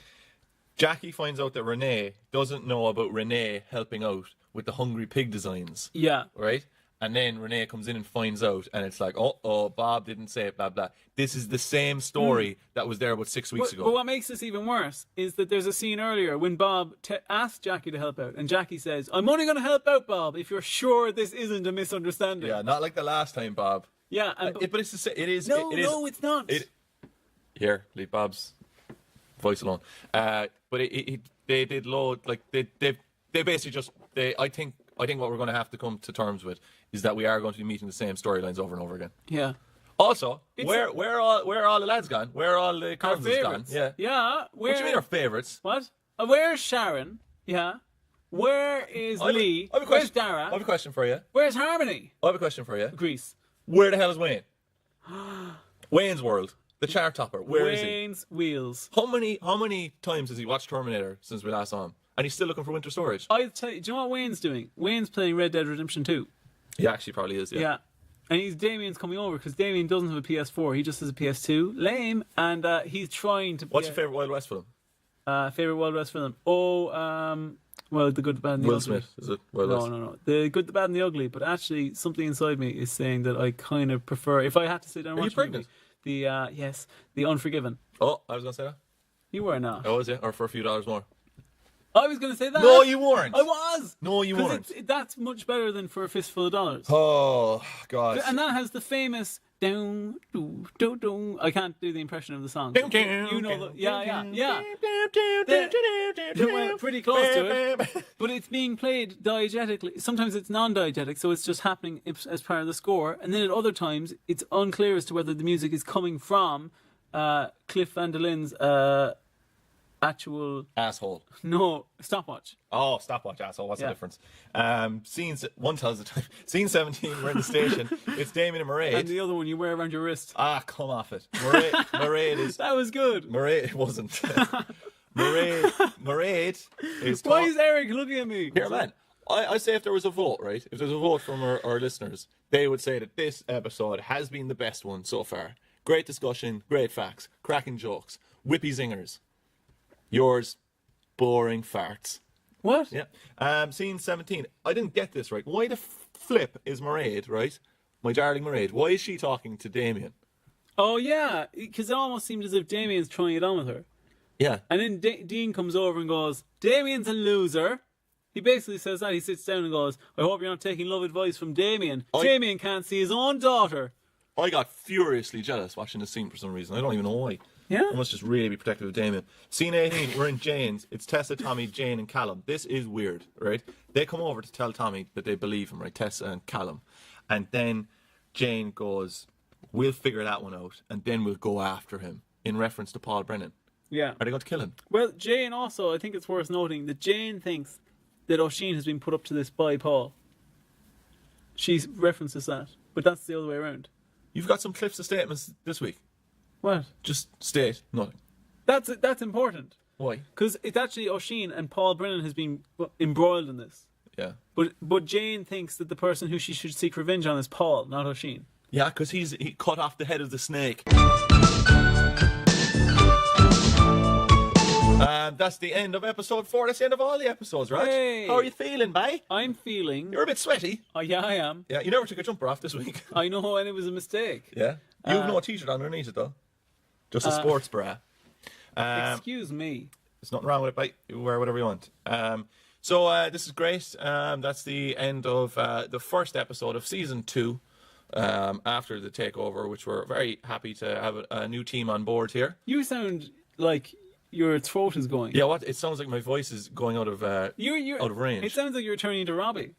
Jackie finds out that Renee doesn't know about Renee helping out with the Hungry Pig designs. Yeah. Right? And then Renee comes in and finds out, and it's like, oh, Bob didn't say it, blah, blah. This is the same story that was there about 6 weeks ago. But what makes this even worse is that there's a scene earlier when Bob asked Jackie to help out, and Jackie says, "I'm only going to help out, Bob, if you're sure this isn't a misunderstanding." Yeah, not like the last time, Bob. Yeah. But it's the same. It is. No, it is, no, it's not. Here, leave Bob's voice alone. But they did load, like, they basically just, I think what we're going to have to come to terms with is that we are going to be meeting the same storylines over and over again. Yeah. Also, where are all the lads gone? Where are all the Our cousins gone? favourites. Yeah. Yeah. What do you mean our favourites? What? Where's Sharon? Yeah. Where is Lee? I have a Where's question. Dara? I have a question for you. Where's Harmony? I have a question for you. Greece. Where the hell is Wayne? Wayne's World, the chart topper. Where is he? Wayne's Wheels. How many times has he watched Terminator since we last saw him? And he's still looking for winter storage. I'll tell you, do you know what Wayne's doing? Wayne's playing Red Dead Redemption 2. He actually probably is, Yeah. And Damien's coming over because Damien doesn't have a PS4. He just has a PS2. Lame. And he's trying to... What's your favourite Wild West film? Favourite Wild West film? Oh, well, The Good, the Bad, and the Will Ugly. Smith, is it? Wild West? No. The Good, the Bad, and the Ugly. But actually, something inside me is saying that I kind of prefer... If I had to sit down and Are you watch a movie, pregnant? yes, The Unforgiven. Oh, I was going to say that. You were not. I was, yeah. Or for a few dollars more. I was going to say that. No, you weren't. I was. No, you weren't. That's much better than For a Fistful of Dollars. Oh, God. And that has the famous down, do, do, do. I can't do the impression of the song. Down, You know the, yeah. Well, pretty close to it. But it's being played diegetically. Sometimes it's non-diegetic, so it's just happening as part of the score. And then at other times, it's unclear as to whether the music is coming from Cliff Van Der Lin's actual... Asshole. No, stopwatch. Oh, stopwatch, asshole. What's Yeah. the difference? One tells the time. Scene 17, we're in the station. It's Damien and Mairead. And the other one you wear around your wrist. Come off it. Mairead is... That was good. Mairead, it wasn't. Mairead is... Why is Eric looking at me? Here, man. I say if there was a vote, right? If there's a vote from our listeners, they would say that this episode has been the best one so far. Great discussion, great facts, cracking jokes, whippy zingers. Yours, boring farts. What? Yeah. Scene 17. I didn't get this right. Why the flip is Mairead, right? My darling Mairead. Why is she talking to Damien? Oh, yeah. Because it almost seemed as if Damien's trying it on with her. Yeah. And then Dean comes over and goes, Damien's a loser. He basically says that. He sits down and goes, I hope you're not taking love advice from Damien. Damien can't see his own daughter. I got furiously jealous watching this scene for some reason. I don't even know why. Yeah. I must just really be protective of Damien. Scene 18, we're in Jane's. It's Tessa, Tommy, Jane, and Callum. This is weird, right? They come over to tell Tommy that they believe him, right? Tessa and Callum. And then Jane goes, we'll figure that one out, and then we'll go after him, in reference to Paul Brennan. Yeah. Are they going to kill him? Well, Jane also, I think it's worth noting that Jane thinks that Oisin has been put up to this by Paul. She references that, but that's the other way around. You've got some clips of statements this week. What? Just state nothing. That's important. Why? Because it's actually Oisin and Paul Brennan has been embroiled in this. Yeah. But Jane thinks that the person who she should seek revenge on is Paul, not Oisin. Yeah, because he cut off the head of the snake. That's the end of episode 4. That's the end of all the episodes, right? Hey. How are you feeling, bye? I'm feeling... You're a bit sweaty. Yeah, I am. Yeah, you never took a jumper off this week. I know, and it was a mistake. Yeah. You've no t-shirt underneath it, though. Just a sports bra. Excuse me. There's nothing wrong with it, bye. You wear whatever you want. So this is great. That's the end of the first episode of season 2 after the takeover, which we're very happy to have a new team on board here. You sound like your throat is going. Yeah, what? It sounds like my voice is going out of out of range. It sounds like you're turning into Robbie.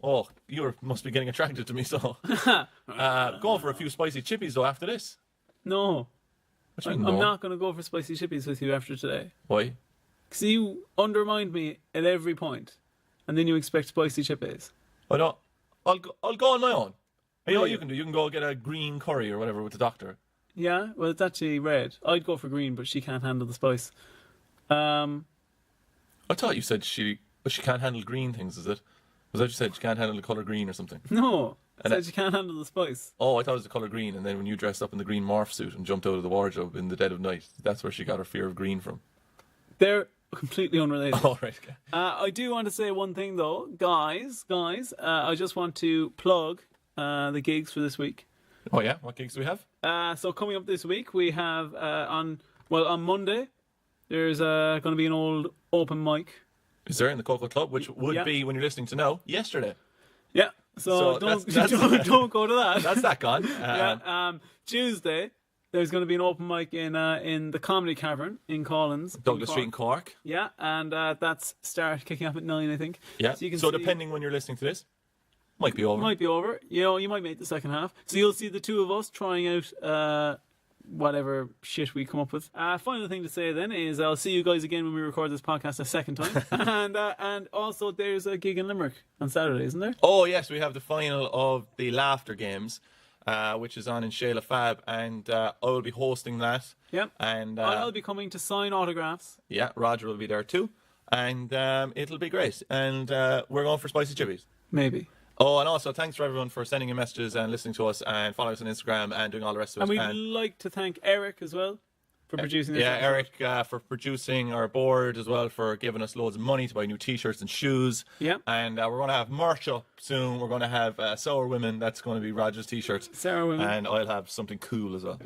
Oh, you must be getting attracted to me, so. Going for a few spicy chippies, though, after this. No. What do you mean, I'm no? not going to go for spicy chippies with you after today. Why? Because you undermined me at every point, and then you expect spicy chippies. I don't. I'll go on my own. You know what Really? you can do? You can go get a green curry or whatever with the doctor. Yeah, well, it's actually red. I'd go for green, but she can't handle the spice. I thought you said she can't handle green things, is it? Was that what you said? She can't handle the colour green or something? No, I And said she can't handle the spice. Oh, I thought it was the colour green, and then when you dressed up in the green morph suit and jumped out of the wardrobe in the dead of night, that's where she got her fear of green from. They're completely unrelated. All right, okay. I do want to say one thing, though. Guys, I just want to plug the gigs for this week. Oh yeah, what gigs do we have? So coming up this week, we have on Monday, there's going to be an old open mic. Is there in the Cocoa Club, which would Yeah. be, when you're listening to now, yesterday. Yeah, so that's- don't go to that. That's that gone. Tuesday, there's going to be an open mic in the Comedy Cavern in Collins. Douglas in Street in Cork. Yeah, and that's kicking off at 9, I think. Yeah. So, you can So see- depending when you're listening to this, might be over. Might be over. You know, you might make the second half. So you'll see the two of us trying out whatever shit we come up with. Final thing to say then is I'll see you guys again when we record this podcast a second time. and also there's a gig in Limerick on Saturday, isn't there? Oh yes, we have the final of the Laughter Games, which is on in Sheila Fab, and I will be hosting that. Yep. And I'll be coming to sign autographs. yeah, Roger will be there too, and it'll be great. And we're going for spicy chippies. Maybe. Oh, and also thanks for everyone for sending in messages and listening to us and following us on Instagram and doing all the rest of it. And we'd like to thank Eric as well for producing this. Yeah, episode. Eric for producing our board, as well for giving us loads of money to buy new t-shirts and shoes. Yeah. And we're going to have merch up soon. We're going to have Sour Women. That's going to be Roger's t-shirt. Sarah Women. And I'll have something cool as well.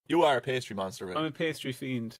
You are a pastry monster, right? I'm a pastry fiend.